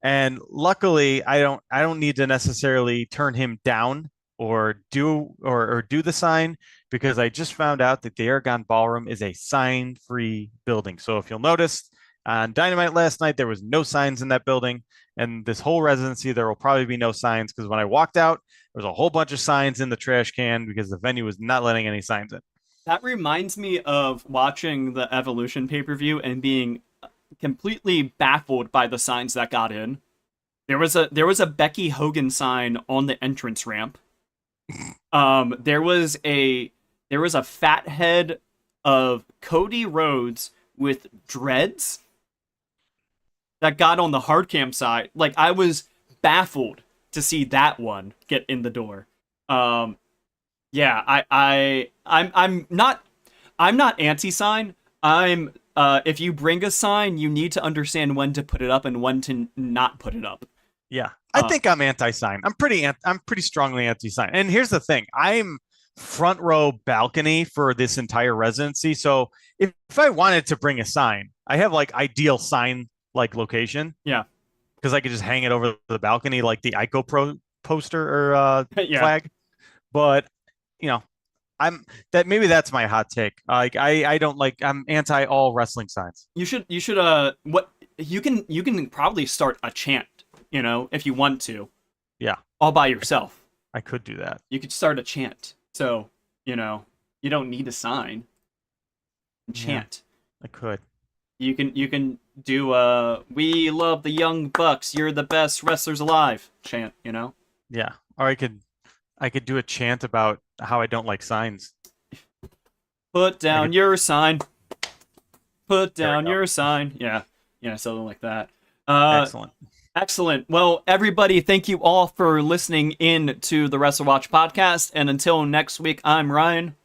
And luckily, I don't need to necessarily turn him down or do the sign because I just found out that the Aragon Ballroom is a sign-free building. So if you'll notice on Dynamite last night, there was no signs in that building. And this whole residency, there will probably be no signs because when I walked out, there was a whole bunch of signs in the trash can because the venue was not letting any signs in. That reminds me of watching the Evolution pay-per-view and being completely baffled by the signs that got in. There was a Becky Hogan sign on the entrance ramp. There was a fat head of Cody Rhodes with dreads that got on the hard cam side. Like, I was baffled to see that one get in the door. Yeah, I'm not anti-sign. I'm if you bring a sign, you need to understand when to put it up and when to not put it up. Yeah, I think I'm anti-sign. I'm pretty strongly anti-sign. And here's the thing: I'm front row balcony for this entire residency. So if I wanted to bring a sign, I have like ideal sign like location Yeah. because I could just hang it over the balcony like the Ico Pro poster or Yeah. flag. But you know, I'm that maybe that's my hot take. Like I don't like I'm anti all wrestling signs. You should what you can probably start a chant, if you want to, Yeah, all by yourself. I could do that. You could start a chant. So, you don't need a sign. Chant. Yeah, I could. You can do we love the young bucks, you're the best wrestlers alive chant, Yeah, or I could do a chant about how I don't like signs. Put down your sign. Put There we down go. your sign. Yeah. Yeah, something like that. Excellent. Excellent. Well, everybody, thank you all for listening in to the WrestleWatch podcast. And until next week, I'm Ryan.